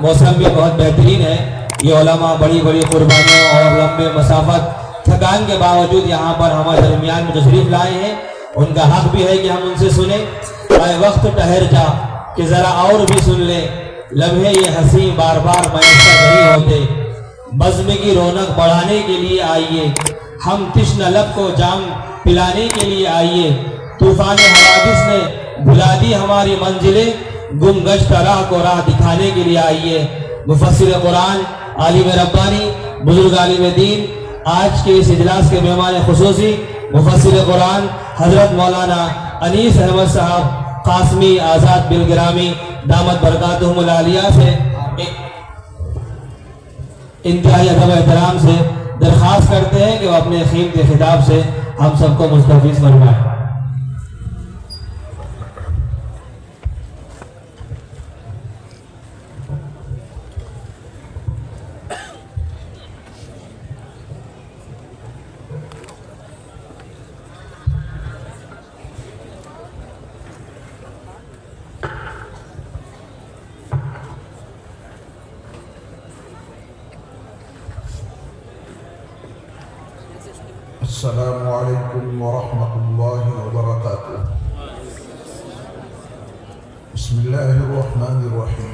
موسم بھی بہت بہترین ہے. یہ علماء بڑی بڑی قربانیوں اور لمبے مسافت تھکان کے باوجود یہاں پر ہمارے درمیان میں تشریف لائے ہیں. ان کا حق بھی ہے کہ ہم ان سے سنیں. اے وقت ٹھہر جا کہ ذرا اور بھی سن لیں، لمحے یہ ہنسی بار بار میسر نہیں ہوتے. بزم کی رونق بڑھانے کے لیے آئیے، ہم تشنہ لب کو جام پلانے کے لیے آئیے. طوفان حوادث نے بھلا دی ہماری منزلیں، گم گشت راہ کو راہ دکھانے کے لیے آئیے. مفسر قرآن، عالم ربانی، بزرگ عالم دین، آج کے اس اجلاس کے مہمان خصوصی مفسر قرآن حضرت مولانا انیس احمد صاحب قاسمی آزاد بالگرامی دامت برکاتہم العالیہ سے انتہائی ادب و احترام سے درخواست کرتے ہیں کہ وہ اپنے قیمتی خطاب سے ہم سب کو مستفیض فرمائیں. السلام علیکم ورحمۃ اللہ وبرکاتہ. بسم اللہ الرحمن الرحیم.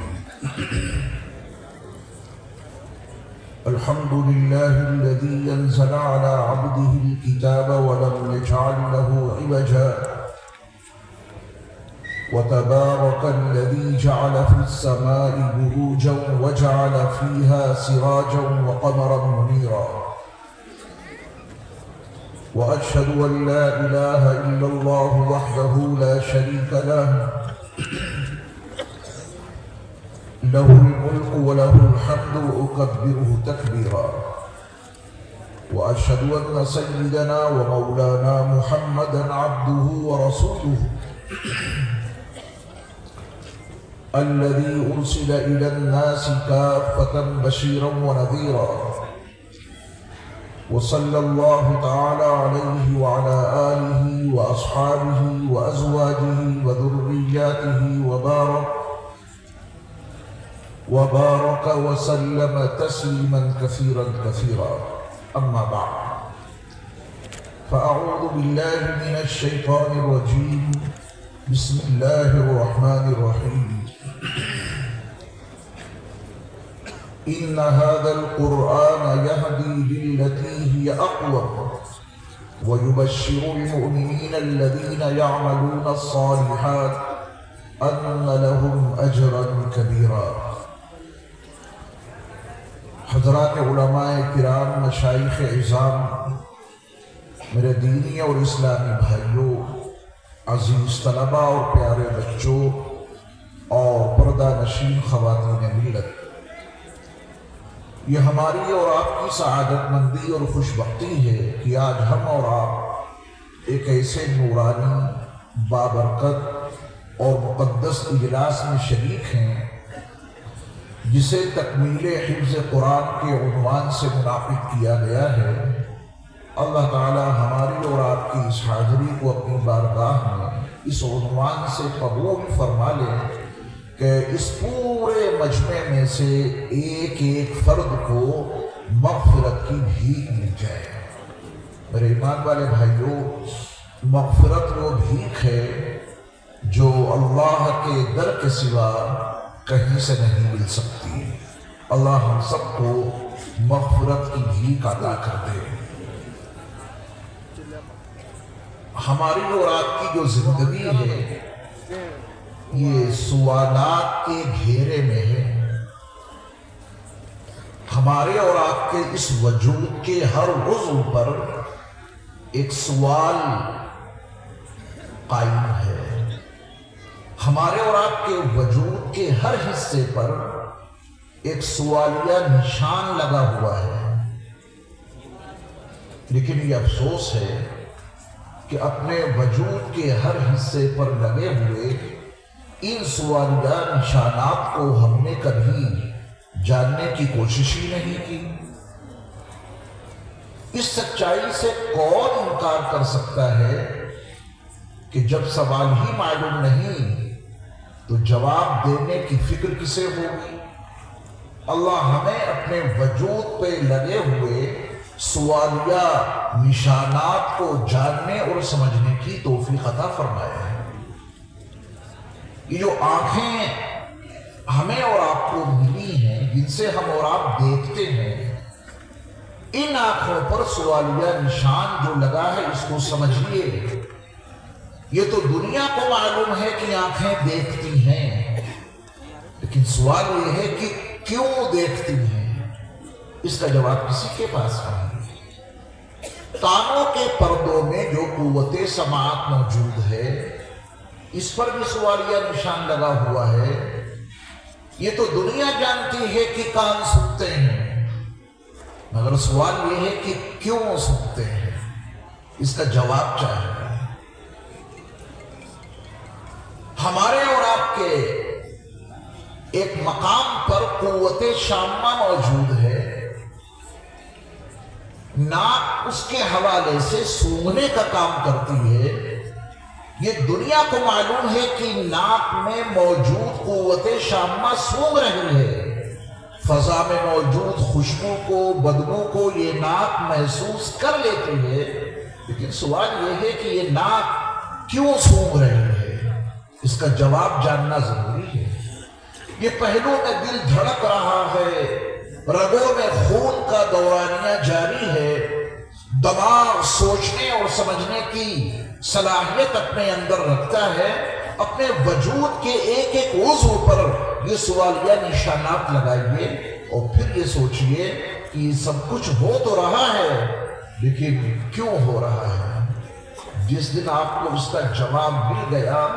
الحمد للہ الذی انزل علی عبده الکتاب ولم یجعل له عوجا وتبارک الذی جعل فی السماء بروجا وجعل فیها سراجا وقمرا منیرا. وأشهد أن لا إله إلا الله وحده لا شريك له له الملك وله الحمد وأكبره تكبيرا. وأشهد أن سيدنا ومولانا محمدا عبده ورسوله الذي أرسل إلى الناس كافة بشيرا ونذيرا. وصلى الله تعالى عليه وعلى آله وأصحابه وأزواجه وذرياته وبارك وسلم تسليما كثيرا كثيرا. أما بعد، فأعوذ بالله من الشيطان الرجيم. بسم الله الرحمن الرحيم. إن هذا القرآن يهدي للتي هي أقوم ويبشر المؤمنين الذين يعملون الصالحات أن لهم أجرا كبيرا. حضرات علماء کرام، مشائخ عظام، میرے دینی اور اسلامی بھائیوں، عزیز طلباء اور پیارے بچوں اور پردہ نشین خواتین ملت، یہ ہماری اور آپ کی سعادت مندی اور خوش بختی ہے کہ آج ہم اور آپ ایک ایسے نورانی، بابرکت اور مقدس اجلاس میں شریک ہیں جسے تکمیل حفظ قرآن کے عنوان سے منعقد کیا گیا ہے. اللہ تعالی ہماری اور آپ کی اس حاضری کو اپنی بارگاہ میں اس عنوان سے قبول فرما لے کہ اس پورے مجمع میں سے ایک ایک فرد کو مغفرت کی بھیک مل جائے. میرے ایمان والے بھائیوں، مغفرت وہ بھیک ہے جو اللہ کے در کے سوا کہیں سے نہیں مل سکتی. اللہ ہم سب کو مغفرت کی بھیک عطا کر دے. ہماری اور آپ کی جو زندگی ہے یہ سوالات کے گھیرے میں ہے. ہمارے اور آپ کے اس وجود کے ہر عضو پر ایک سوال قائم ہے. ہمارے اور آپ کے وجود کے ہر حصے پر ایک سوالیہ نشان لگا ہوا ہے. لیکن یہ افسوس ہے کہ اپنے وجود کے ہر حصے پر لگے ہوئے ان سوالیہ نشانات کو ہم نے کبھی جاننے کی کوشش ہی نہیں کی. اس سچائی سے کون انکار کر سکتا ہے کہ جب سوال ہی معلوم نہیں تو جواب دینے کی فکر کسے ہوگی. اللہ ہمیں اپنے وجود پہ لگے ہوئے سوالیہ نشانات کو جاننے اور سمجھنے کی توفیق عطا فرمائے ہیں۔ یہ جو آنکھیں ہمیں اور آپ کو ملی ہیں، جن سے ہم اور آپ دیکھتے ہیں، ان آنکھوں پر سوالیہ نشان جو لگا ہے، اس کو سمجھیے۔ یہ تو دنیا کو معلوم ہے کہ آنکھیں دیکھتی ہیں، لیکن سوال یہ ہے کہ کیوں دیکھتی ہیں؟ اس کا جواب کسی کے پاس نہیں۔ کانوں کے پردوں میں جو قوت سماعت موجود ہے، اس پر بھی سوالیہ نشان لگا ہوا ہے۔ یہ تو دنیا جانتی ہے کہ کان سنتے ہیں، مگر سوال یہ ہے کہ کیوں سنتے ہیں؟ اس کا جواب چاہیے۔ ہمارے اور آپ کے ایک مقام پر قوت شامہ موجود ہے، ناک اس کے حوالے سے سونگھنے کا کام کرتی ہے۔ یہ دنیا کو معلوم ہے کہ ناک میں موجود قوت شامہ سونگھ رہی ہے، فضا میں موجود خوشبو کو، بدبو کو یہ ناک محسوس کر لیتی ہے، لیکن سوال یہ ہے کہ یہ ناک کیوں سونگھ رہی ہے؟ اس کا جواب جاننا ضروری ہے۔ یہ پہلو میں دل دھڑک رہا ہے، رگوں میں خون کا دورانیہ جاری ہے، دماغ سوچنے اور سمجھنے کی صلاحیت اپنے اندر رکھتا ہے۔ اپنے وجود کے ایک ایک عضو پر یہ سوالیہ نشانات لگائیے اور پھر یہ سوچئے کہ یہ سب کچھ ہو تو رہا ہے، لیکن کیوں ہو رہا ہے؟ جس دن آپ کو اس کا جواب مل گیا،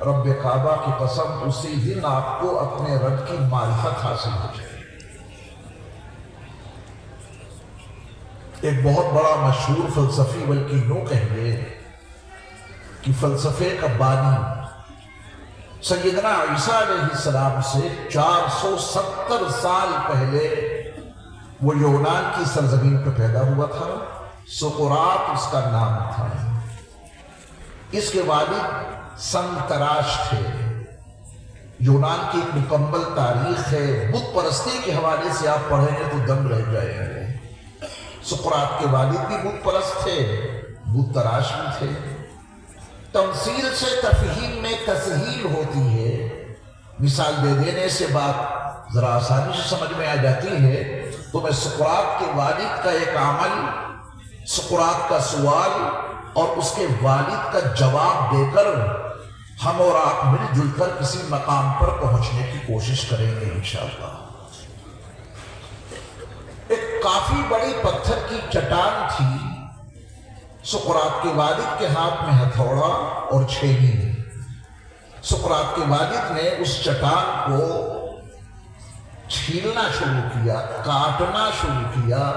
رب کعبہ کی قسم، اسی دن آپ کو اپنے رب کی معرفت حاصل ہو جائے۔ ایک بہت بڑا مشہور فلسفی، بلکہ یوں کہیے کہ فلسفے کا بانی سیدنا عیسیٰ علیہ السلام سے 470 سال پہلے وہ یونان کی سرزمین پہ پیدا ہوا تھا۔ سقراط اس کا نام تھا۔ اس کے والد سنتراش تھے۔ یونان کی ایک مکمل تاریخ ہے، بت پرستی کے حوالے سے آپ پڑھیں گے تو دم رہ جائیں گے۔ سقراط کے والد بھی بت پرست تھے، بت تراش بھی تھے۔ تمثیل سے تفہیم میں تسہیل ہوتی ہے، مثال دے دینے سے بات ذرا آسانی سے سمجھ میں آ جاتی ہے۔ تو میں سقراط کے والد کا ایک عمل، سقراط کا سوال اور اس کے والد کا جواب دے کر ہم اور آپ مل جل کر کسی مقام پر پہنچنے کی کوشش کریں گے انشاءاللہ۔ ایک کافی بڑی پتھر کی چٹان تھی۔ سقراط کے والد کے ہاتھ میں ہتھوڑا اور چھینی۔ سقراط کے والد نے اس چٹان کو چھیلنا شروع کیا، کاٹنا شروع کیا۔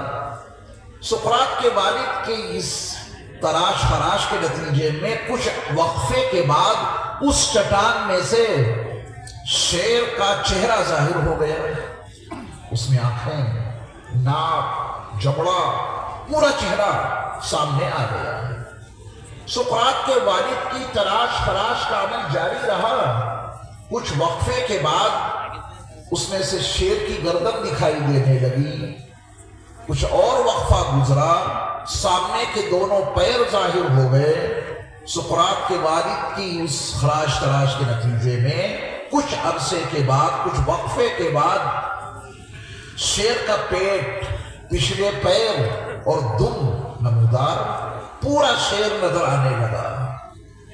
سقراط کے والد کے اس تراش خراش کے نتیجے میں کچھ وقفے کے بعد اس چٹان میں سے شیر کا چہرہ ظاہر ہو گیا۔ اس میں آنکھیں، ناک، جبڑا، پورا چہرہ سامنے آ گیا۔ سقراط کے والد کی تراش خراش کا عمل جاری رہا۔ کچھ وقفے کے بعد اس میں سے شیر کی گردن دکھائی دینے لگی۔ کچھ اور وقفہ گزرا، سامنے کے دونوں پیر ظاہر ہو گئے۔ سقراط کے والد کی اس خراش تراش کے نتیجے میں کچھ عرصے کے بعد، کچھ وقفے کے بعد شیر کا پیٹ، پچھلے پیر اور دم نمودار پورا شیر نظر آنے لگا۔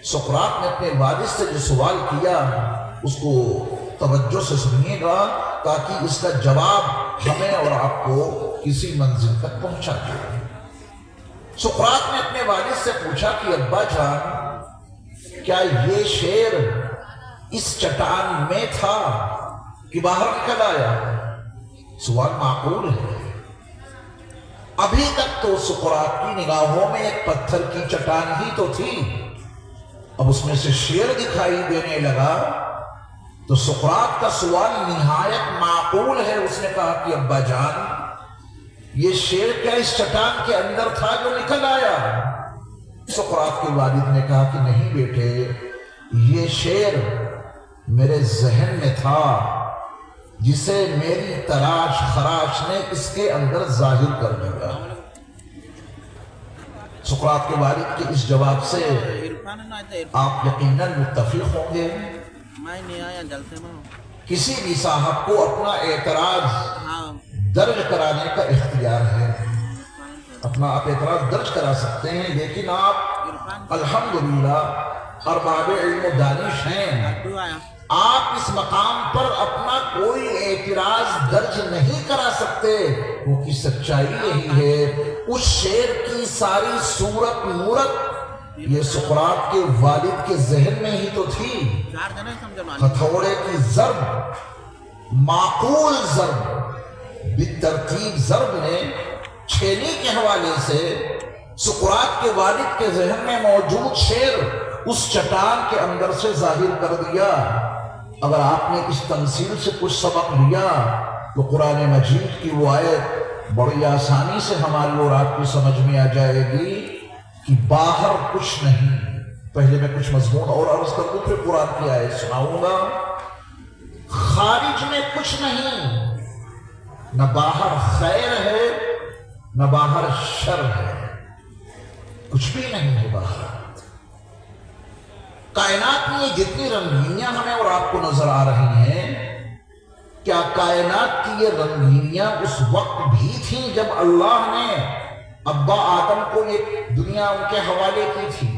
سقراط نے اپنے والد سے جو سوال کیا اس کو توجہ سے سنیے گا تاکہ اس کا جواب ہمیں اور آپ کو کسی منزل تک پہنچا دے۔ سقراط نے اپنے والد سے پوچھا کہ ابا جان، کیا یہ شیر اس چٹان میں تھا کہ باہر نکل آیا؟ سوال معقول ہے۔ ابھی تک تو سقراط کی نگاہوں میں ایک پتھر کی چٹان ہی تو تھی، اب اس میں سے شیر دکھائی دینے لگا تو سقراط کا سوال نہایت معقول ہے۔ اس نے کہا کہ ابا جان، یہ شیر کیا اس چٹان کے اندر تھا جو نکل آیا؟ سقراط کے والد نے کہا کہ نہیں بیٹے، یہ شیر میرے ذہن میں تھا، جسے میری تراش خراش نے اس کے اندر ظاہر کر دیا۔ سقراط کے والد کے اس جواب سے آپ یقیناً متفق ہوں گے۔ کسی بھی صاحب کو اپنا اعتراض درج کرانے کا اختیار ہے، اپنا آپ اعتراض درج کرا سکتے ہیں، لیکن آپ الحمدللہ ارباب علم و دانش ہیں، آپ اس مقام پر اپنا کوئی اعتراض درج نہیں کرا سکتے، کیونکہ سچائی یہی ہے اس شعر کی ساری صورت مورت یہ سقراط کے والد کے ذہن میں ہی تو تھی۔ ہتھوڑے کی ضرب معقول ضرب بالترتیب ضرب نے چھیلی کے حوالے سے سقراط کے والد کے ذہن میں موجود شعر اس چٹان کے اندر سے ظاہر کر دیا۔ اگر آپ نے اس تمثیل سے کچھ سبق لیا تو قرآن مجید کی وہ آیت بڑی آسانی سے ہماری اور آپ کی سمجھ میں آ جائے گی کہ باہر کچھ نہیں۔ پہلے میں کچھ مضمون اور عرض کر دوں پھر قرآن کی آیت سناؤں گا۔ خارج میں کچھ نہیں، نہ باہر خیر ہے نہ باہر شر ہے، کچھ بھی نہیں ہے باہر۔ کائنات میں جتنی رنگینیاں ہمیں اور آپ کو نظر آ رہی ہیں، کیا کائنات کی یہ رنگینیاں اس وقت بھی تھیں جب اللہ نے ابا آدم کو یہ دنیا ان کے حوالے کی تھی؟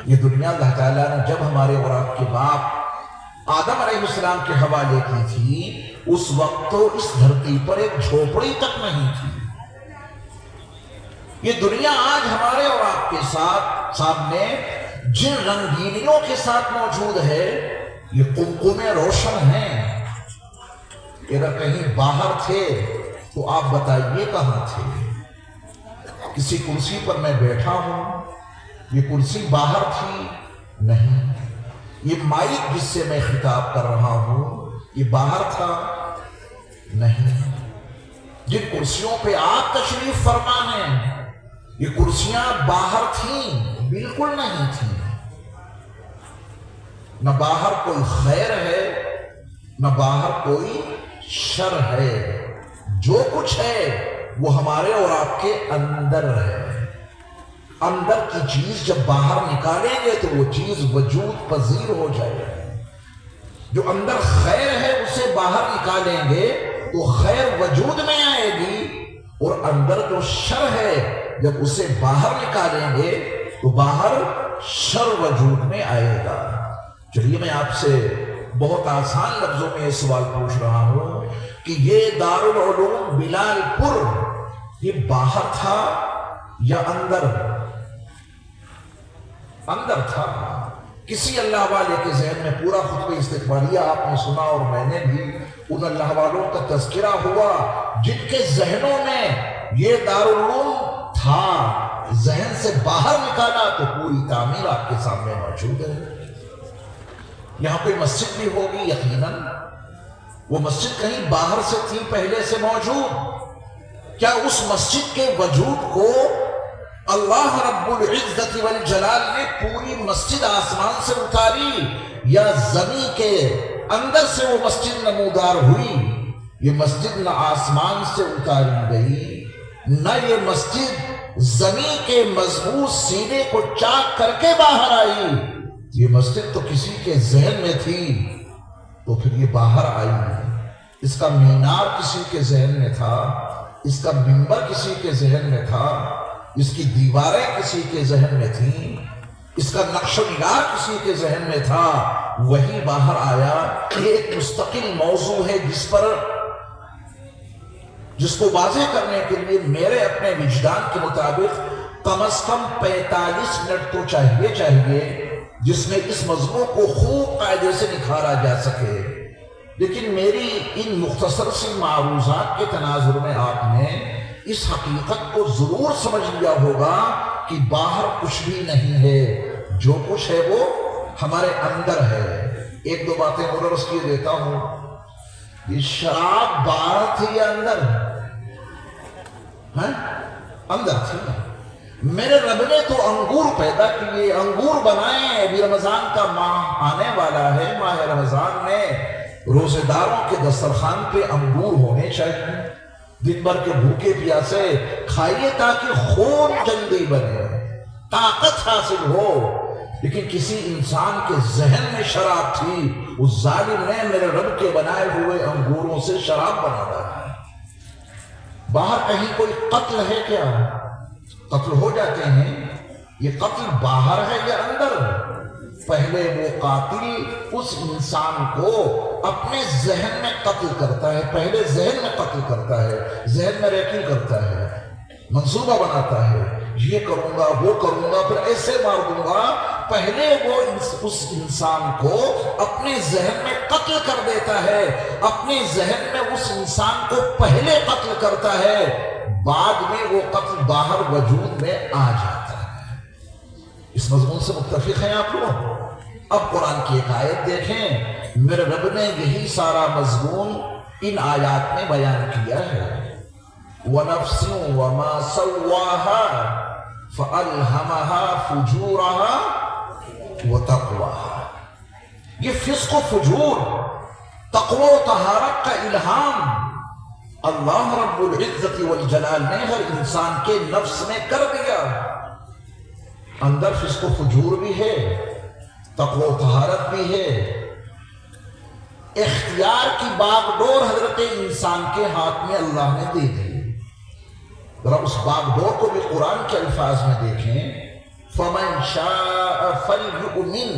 یہ دنیا اللہ تعالیٰ نے جب ہمارے اور آپ کے باپ آدم علیہ السلام کے حوالے کی تھی، اس وقت تو اس دھرتی پر ایک جھوپڑی تک نہیں تھی۔ یہ دنیا آج ہمارے اور آپ کے سامنے جن رنگینیوں کے ساتھ موجود ہے، یہ قمقمے روشن ہیں۔ اگر کہیں باہر تھے تو آپ بتائیے کہاں تھے؟ کسی کرسی پر میں بیٹھا ہوں، یہ کرسی باہر تھی؟ نہیں۔ یہ مائک جس سے میں خطاب کر رہا ہوں، یہ باہر تھا؟ نہیں۔ جن کرسیوں پہ آپ تشریف فرما ہیں، یہ کرسیاں باہر تھیں؟ بالکل نہیں تھیں۔ نہ باہر کوئی خیر ہے نہ باہر کوئی شر ہے، جو کچھ ہے وہ ہمارے اور آپ کے اندر ہے۔ اندر کی چیز جب باہر نکالیں گے تو وہ چیز وجود پذیر ہو جائے گی۔ جو اندر خیر ہے اسے باہر نکالیں گے تو خیر وجود میں آئے گی، اور اندر جو شر ہے جب اسے باہر نکالیں گے تو باہر شر وجود میں آئے گا۔ چلیے میں آپ سے بہت آسان لفظوں میں یہ سوال پوچھ رہا ہوں کہ یہ دارالعلوم بلال پور یہ باہر تھا یا اندر؟ اندر تھا۔ کسی اللہ والے کے ذہن میں پورا خطبہ استقبالیہ آپ نے سنا، اور میں نے بھی ان اللہ والوں کا تذکرہ ہوا جن کے ذہنوں میں یہ دارالعلوم تھا، ذہن سے باہر نکالا تو پوری تعمیر آپ کے سامنے موجود ہے۔ یہاں کوئی مسجد بھی ہوگی یقیناً، وہ مسجد کہیں باہر سے تھی پہلے سے موجود؟ کیا اس مسجد کے وجود کو اللہ رب العزت والجلال نے پوری مسجد آسمان سے اتاری، یا زمین کے اندر سے وہ مسجد نمودار ہوئی؟ یہ مسجد نہ آسمان سے اتاری گئی، نہ یہ مسجد زمین کے مضبوط سینے کو چاک کر کے باہر آئی۔ یہ مسجد تو کسی کے ذہن میں تھی تو پھر یہ باہر آئی۔ اس کا مینار کسی کے ذہن میں تھا، اس کا منبر کسی کے ذہن میں تھا، اس کی دیواریں کسی کے ذہن میں تھیں، اس کا نقش و نگار کسی کے ذہن میں تھا، وہی باہر آیا۔ یہ ایک مستقل موضوع ہے جس کو واضح کرنے کے لیے میرے اپنے وجدان کے مطابق کم از کم 45 منٹ تو چاہیے جس میں اس موضوع کو خوب قاعدے سے نکھارا جا سکے۔ لیکن میری ان مختصر سی معروضات کے تناظر میں آپ نے اس حقیقت کو ضرور سمجھ لیا ہوگا کہ باہر کچھ بھی نہیں ہے، جو کچھ ہے وہ ہمارے اندر ہے۔ ایک دو باتیں اور عرض کیے دیتا ہوں۔ یہ شراب باہر تھی یا اندر؟ اندر تھی۔ میرے رب نے تو انگور پیدا کیے، انگور بنائے۔ ابھی رمضان کا ماہ آنے والا ہے، ماہ رمضان میں روزے داروں کے دسترخوان پہ انگور ہونے چاہیے، دن بھر کے بھوکے پیاسے کھائیے تاکہ خون جلدی بنے، طاقت حاصل ہو۔ لیکن کسی انسان کے ذہن میں شراب تھی، اس ظالم نے میرے رب کے بنائے ہوئے انگوروں سے شراب بنا ڈالا۔ باہر کہیں کوئی قتل ہے کیا؟ قتل ہو جاتے ہیں، یہ قتل باہر ہے یا اندر؟ پہلے وہ قاتل اس انسان کو اپنے ذہن میں قتل کرتا ہے، پہلے ذہن میں قتل کرتا ہے، ذہن میں ریکنگ کرتا ہے، منصوبہ بناتا ہے، یہ کروں گا وہ کروں گا پھر ایسے مار دوں گا۔ پہلے وہ اس انسان کو اپنے ذہن میں قتل کر دیتا ہے، اپنے ذہن میں اس انسان کو پہلے قتل کرتا ہے، بعد میں وہ قتل باہر وجود میں آ جاتا ہے۔ اس مضمون سے متفق ہیں آپ لوگ؟ اب قرآن کی ایک آیت دیکھیں، میرے رب نے یہی سارا مضمون ان آیات میں بیان کیا ہے۔ وَنَفْسٍ وَمَا سَوَّاهَا فَأَلْهَمَهَا فُجُورَهَا وَتَقْوَاهَا۔ یہ فسق و فجور، تقوی و طہارت کا الہام اللہ رب العزت والجلال نے ہر انسان کے نفس میں کر دیا۔ اندر فسق و فجور بھی ہے، تقوی و طہارت بھی ہے، اختیار کی باغ ڈور حضرت انسان کے ہاتھ میں اللہ نے دے دی۔ ذرا اس باغ ڈور کو بھی قرآن کے الفاظ میں دیکھیں، فَمَنْ شَاءَ فَلْيُؤْمِنْ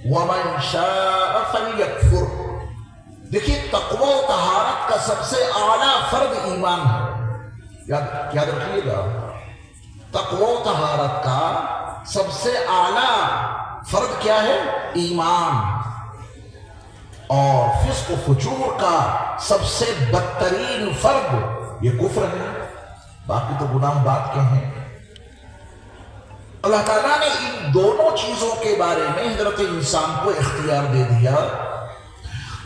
وَمَنْ شَاءَ فَلْيَكْفُرْ۔ دیکھیے تقوی و طہارت کا سب سے اعلیٰ فرد ایمان ہے، یاد رکھیے گا، تقوی و طہارت کا سب سے اعلیٰ فرد کیا ہے؟ ایمان۔ اور فسق و فجور کا سب سے بدترین فرد یہ کفر ہے، باقی تو گناہ بات کے ہیں۔ اللہ تعالیٰ نے ان دونوں چیزوں کے بارے میں حضرت انسان کو اختیار دے دیا۔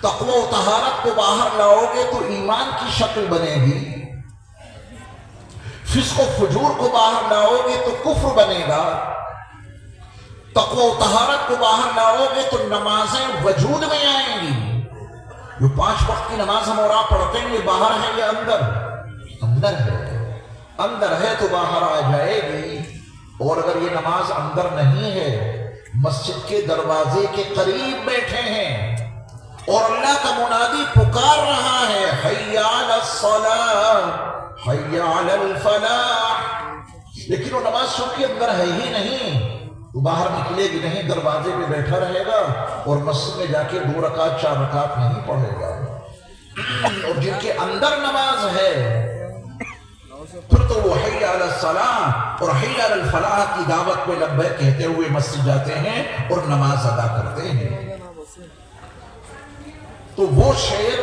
تقوی و طہارت کو باہر لاؤ گے تو ایمان کی شکل بنے گی، فسق و فجور کو باہر لاؤ گے تو کفر بنے گا۔ تقوی و طہارت کو باہر لاؤ گے تو نمازیں وجود میں آئیں گی۔ جو 5 وقت کی نماز ہم اور آپ پڑھتے ہیں یہ باہر ہے یا اندر؟ اندر ہے، اندر ہے تو باہر آ جائے گی۔ اور اگر یہ نماز اندر نہیں ہے، مسجد کے دروازے کے قریب بیٹھے ہیں اور اللہ کا منادی پکار رہا ہے، حی علی الصلاۃ حی علی الفلاح، لیکن وہ نماز چونکہ اندر ہے ہی نہیں، وہ باہر نکلے گی نہیں، دروازے پہ بیٹھا رہے گا اور مسجد میں جا کے 2 رکعت 4 رکعت نہیں پڑھے گا۔ اور جن کے اندر نماز ہے پھر تو وہ حی علی الصلاۃ اور حی علی الفلاح کی دعوت پہ لبیک کہتے ہوئے مسجد جاتے ہیں اور نماز ادا کرتے ہیں۔ تو وہ شیر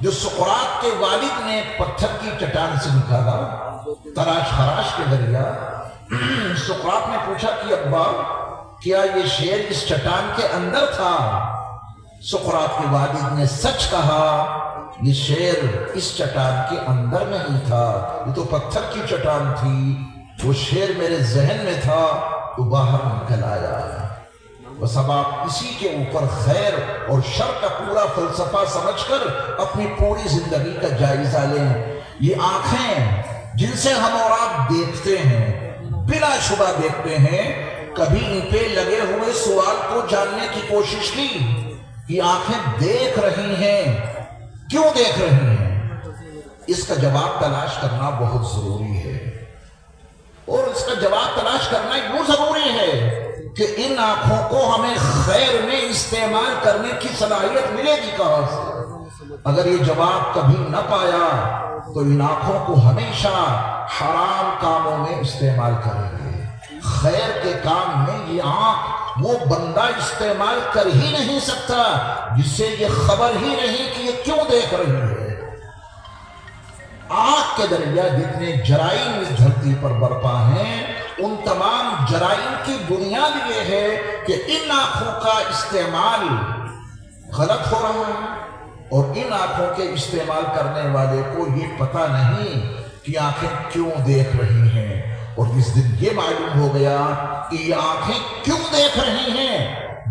جو سقراط کے والد نے پتھر کی چٹان سے نکالا تراش خراش کے ذریعہ، سقراط نے پوچھا کہ ابا کیا یہ شیر اس چٹان کے اندر تھا؟ سقراط کے والد نے سچ کہا، یہ شیر اس چٹان کے اندر نہیں تھا، یہ تو پتھر کی چٹان تھی، وہ شیر میرے ذہن میں تھا تو باہر نکل آیا۔ بس اب آپ اسی کے اوپر خیر اور شر کا پورا فلسفہ سمجھ کر اپنی پوری زندگی کا جائزہ لیں۔ یہ آنکھیں جن سے ہم اور آپ دیکھتے ہیں، بلا شبہ دیکھتے ہیں، کبھی ان پہ لگے ہوئے سوال کو جاننے کی کوشش کی؟ یہ آنکھیں دیکھ رہی ہیں، کیوں دیکھ رہی ہیں؟ اس کا جواب تلاش کرنا بہت ضروری ہے، اور اس کا جواب تلاش کرنا یوں ضروری ہے کہ ان آنکھوں کو ہمیں خیر میں استعمال کرنے کی صلاحیت ملے گی کہاں سے؟ اگر یہ جواب کبھی نہ پایا تو ان آنکھوں کو ہمیشہ حرام کاموں میں استعمال کریں گے۔ خیر کے کام میں یہ آنکھ وہ بندہ استعمال کر ہی نہیں سکتا جس سے یہ خبر ہی نہیں کہ یہ کیوں دیکھ رہی ہے۔ آنکھ کے ذریعہ جتنے جرائم اس دھرتی پر برپا ہیں، ان تمام جرائم کی بنیاد یہ ہے کہ ان آنکھوں کا استعمال غلط ہو رہا ہے، اور ان آنکھوں کے استعمال کرنے والے کو یہ پتہ نہیں کہ آنکھیں کیوں دیکھ رہی ہیں۔ اور جس دن یہ معلوم ہو گیا کہ یہ آنکھیں کیوں دیکھ رہی ہیں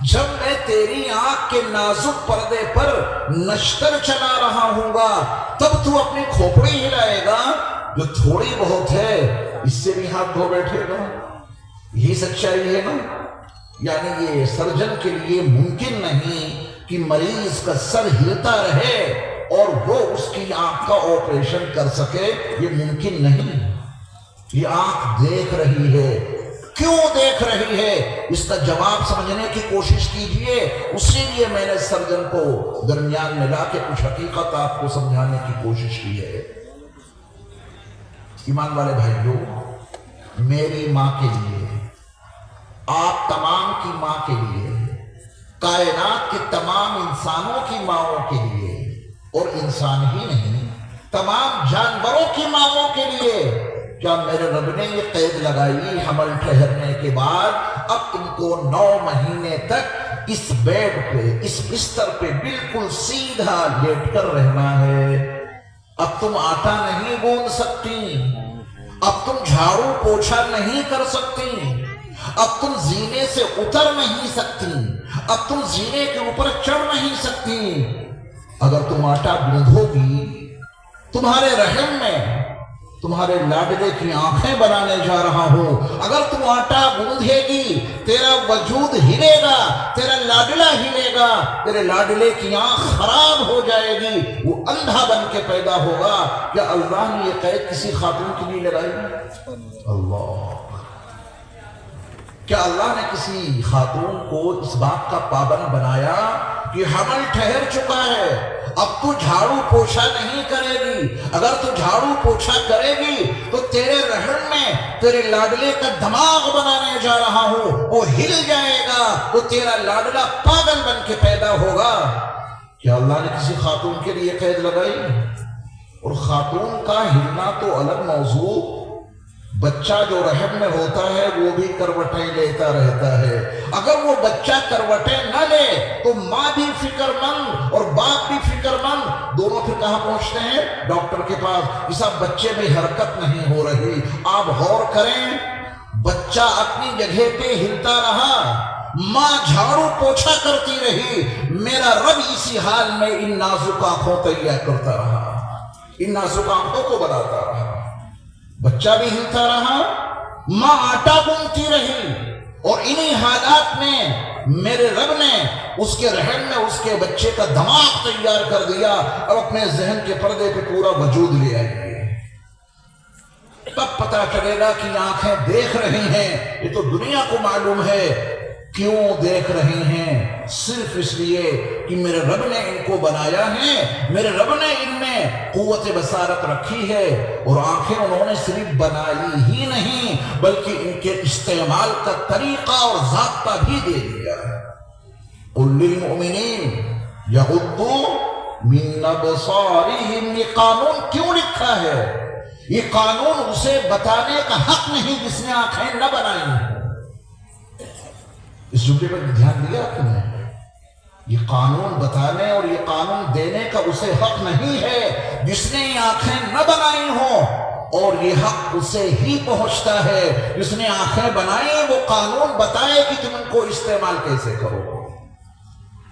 جب میں تیری آنکھ کے نازک پردے پر نشتر چلا رہا ہوں گا تب تو اپنی کھوپڑی ہلائے گا جو تھوڑی بہت ہے اس سے بھی ہاتھ دھو بیٹھے گا. یہی سچائی ہے نا. یعنی یہ سرجن کے لیے ممکن نہیں کہ مریض کا سر ہلتا رہے اور وہ اس کی آنکھ کا آپریشن کر سکے. یہ ممکن نہیں. یہ آنکھ دیکھ رہی ہے. کیوں دیکھ رہی ہے اس کا جواب سمجھنے کی کوشش کیجئے. اسی لیے میں نے سرجن کو درمیان میں لا کے کچھ حقیقت آپ کو سمجھانے کی کوشش کی ہے. ایمان والے بھائیوں، میری ماں کے لیے، آپ تمام کی ماں کے لیے، کائنات کے تمام انسانوں کی ماؤں کے لیے، اور انسان ہی نہیں تمام جانوروں کی ماؤں کے لیے، کیا میرے رب نے یہ قید لگائی حمل ٹھہرنے کے بعد اب ان کو 9 مہینے تک اس بیڈ پہ، اس بستر پہ بالکل سیدھا لیٹ کر رہنا ہے. اب تم آٹا نہیں گوندھ سکتی، اب تم جھاڑو پوچھا نہیں کر سکتی، اب تم زینے سے اتر نہیں سکتی، اب تم زینے کے اوپر چڑھ نہیں سکتی. اگر تم آٹا گوندھو گی، تمہارے رحم میں تمہارے لاڈلے کی آنکھیں بنانے جا رہا ہوں، اگر تم آٹا گوندھے گی تیرا وجود ہلے گا، تیرا لاڈلہ ہلے گا، تیرے لاڈلے کی آنکھ خراب ہو جائے گی، وہ اندھا بن کے پیدا ہوگا. کیا اللہ نے یہ قید کسی خاتون کے لیے لگائی؟ اللہ، کیا اللہ نے کسی خاتون کو اس بات کا پابند بنایا کہ حمل ٹھہر چکا ہے، اب تو جھاڑو پوچھا نہیں کرے گی؟ اگر تو جھاڑو پوچھا کرے گی تو تیرے رحم میں تیرے لاڈلے کا دماغ بنانے جا رہا ہوں، وہ ہل جائے گا تو تیرا لاڈلہ پاگل بن کے پیدا ہوگا. کیا اللہ نے کسی خاتون کے لیے قید لگائی؟ اور خاتون کا ہلنا تو الگ موضوع، بچہ جو رحم میں ہوتا ہے وہ بھی کروٹیں لیتا رہتا ہے. اگر وہ بچہ کروٹیں نہ لے تو ماں بھی فکر مند اور باپ بھی فکر مند، دونوں پھر کہاں پہنچتے ہیں؟ ڈاکٹر کے پاس. اس بچے میں حرکت نہیں ہو رہی. آپ غور کریں، بچہ اپنی جگہ پہ ہلتا رہا، ماں جھاڑو پوچھا کرتی رہی، میرا رب اسی حال میں ان نازک آنکھوں تیار کرتا رہا، ان نازک آنکھوں کو بناتا رہا. بچہ بھی ہلتا رہا، ماں آٹا گوندھتی رہی، اور انہی حالات میں میرے رب نے اس کے رحم میں اس کے بچے کا دماغ تیار کر دیا اور اپنے ذہن کے پردے پہ پورا وجود لے آئی. تب پتہ چلے گا کہ آنکھیں دیکھ رہی ہیں. یہ تو دنیا کو معلوم ہے کیوں دیکھ رہی ہیں، صرف اس لیے کہ میرے رب نے ان کو بنایا ہے، میرے رب نے ان میں قوت بصارت رکھی ہے، اور آنکھیں انہوں نے صرف بنائی ہی نہیں بلکہ ان کے استعمال کا طریقہ اور ضابطہ بھی دے دیا ہے. قل للمؤمنین یغضوا من ابصارہم. یہ قانون کیوں لکھا ہے؟ یہ قانون اسے بتانے کا حق نہیں جس نے آنکھیں نہ بنائی ہیں. اس جملے پر دھیان دیا کہ نہیں؟ یہ قانون بتانے اور یہ قانون دینے کا اسے حق نہیں ہے جس نے یہ آنکھیں نہ بنائی ہوں، اور یہ حق اسے ہی پہنچتا ہے جس نے آنکھیں بنائی وہ قانون بتائے کہ تم ان کو استعمال کیسے کرو.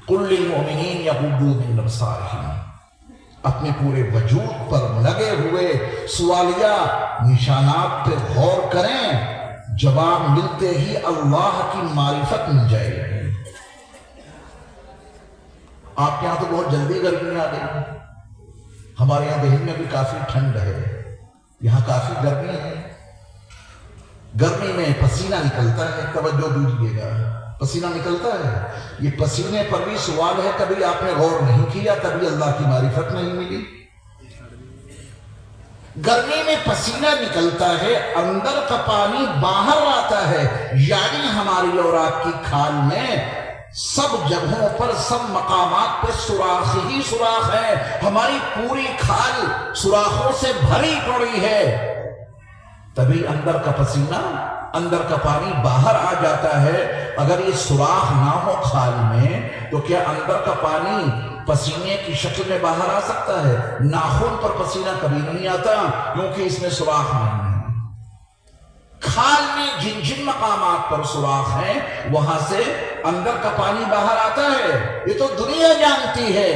قل للمؤمنین یغضوا من ابصارہم. اپنے پورے وجود پر لگے ہوئے سوالیہ نشانات پہ غور کریں، جواب ملتے ہی اللہ کی معرفت مل جائے گی. آپ کے یہاں تو بہت جلدی گرمی آ گئی، ہمارے یہاں دہلی میں بھی کافی ٹھنڈ ہے، یہاں کافی گرمی ہے. گرمی میں پسینہ نکلتا ہے، توجہ دیجیے گا، پسینہ نکلتا ہے. یہ پسینے پر بھی سوال ہے، کبھی آپ نے غور نہیں کیا، تبھی اللہ کی معرفت نہیں ملی. گرمی میں پسینہ نکلتا ہے، اندر کا پانی باہر آتا ہے، یعنی ہماری اور آپ کی کھال میں سب جگہوں پر، سب مقامات پہ سوراخ ہی سوراخ ہے. ہماری پوری کھال سوراخوں سے بھری پڑی ہے، تبھی اندر کا پسینہ، اندر کا پانی باہر آ جاتا ہے. اگر یہ سوراخ نہ ہو کھال میں تو کیا اندر کا پانی پسینے کی شکل میں باہر آ سکتا ہے؟ ناخن پر پسینہ کبھی نہیں آتا کیونکہ اس میں سوراخ نہیں ہے. خال میں جن جن مقامات پر سوراخ ہیں وہاں سے اندر کا پانی باہر آتا ہے۔ یہ تو دنیا جانتی ہے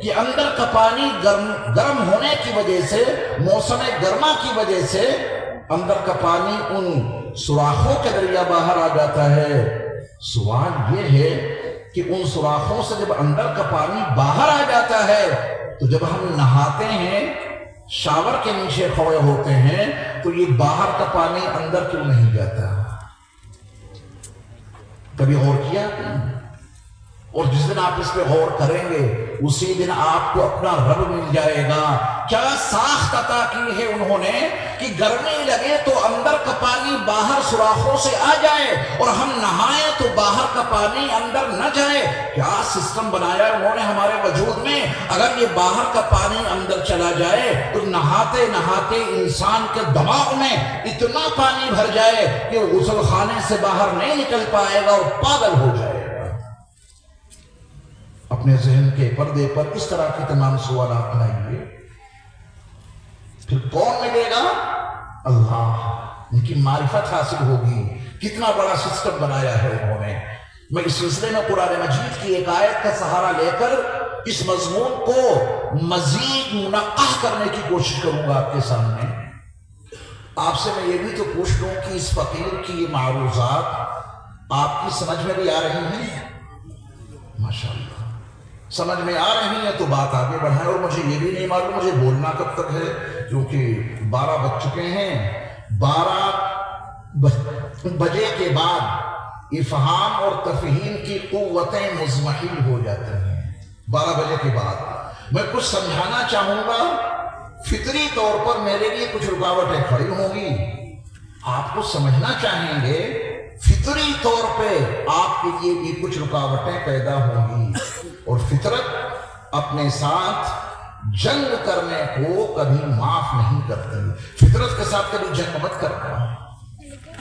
کہ اندر کا پانی گرم ہونے کی وجہ سے، موسم گرما کی وجہ سے اندر کا پانی ان سوراخوں کے ذریعہ باہر آ جاتا ہے۔ سوال یہ ہے کہ ان سوراخوں سے جب اندر کا پانی باہر آ جاتا ہے تو جب ہم نہاتے ہیں، شاور کے نیچے کھڑے ہوتے ہیں، تو یہ باہر کا پانی اندر کیوں نہیں جاتا؟ کبھی غور کیا؟ اور جس دن آپ اس پہ غور کریں گے اسی دن آپ کو اپنا رب مل جائے گا۔ کیا ساخت عطا کی ہے انہوں نے کہ گرمی لگے تو اندر کا پانی باہر سوراخوں سے آ جائے، اور ہم نہائیں تو باہر کا پانی اندر نہ جائے۔ کیا سسٹم بنایا انہوں نے ہمارے وجود میں؟ اگر یہ باہر کا پانی اندر چلا جائے تو نہاتے نہاتے انسان کے دماغ میں اتنا پانی بھر جائے کہ وہ غسل خانے سے باہر نہیں نکل پائے گا اور پاگل ہو جائے گا۔ اپنے ذہن کے پردے پر اس طرح کے تمام سوالات لائیے۔ پھر کون ملے گا؟ اللہ، ان کی معرفت حاصل ہوگی۔ کتنا بڑا سسٹم بنایا ہے انہوں نے۔ میں اس سلسلے میں قرآن مجید کی ایک آیت کا سہارا لے کر اس مضمون کو مزید منقح کرنے کی کوشش کروں گا آپ کے سامنے۔ آپ سے میں یہ بھی تو پوچھ لوں کہ اس فقیر کی یہ معروضات آپ کی سمجھ میں بھی آ رہی ہیں؟ ماشاءاللہ سمجھ میں آ رہی ہیں تو بات آگے بڑھائیں۔ اور مجھے یہ بھی نہیں معلوم مجھے بولنا کب تک ہے، کیونکہ 12 بج چکے ہیں۔ 12 بجے کے بعد افہام اور تفہیم کی قوتیں مزمحل ہو جاتی ہیں۔ 12 بجے کے بعد میں کچھ سمجھانا چاہوں گا، فطری طور پر میرے لیے کچھ رکاوٹیں کھڑی ہوں گی، آپ کو سمجھنا چاہیں گے، فطری طور پہ آپ کے لیے بھی کچھ رکاوٹیں پیدا ہوں گی۔ اور فطرت اپنے ساتھ جنگ کرنے کو کبھی معاف نہیں کرتی۔ فطرت کے ساتھ کبھی جنگ مت کرنا۔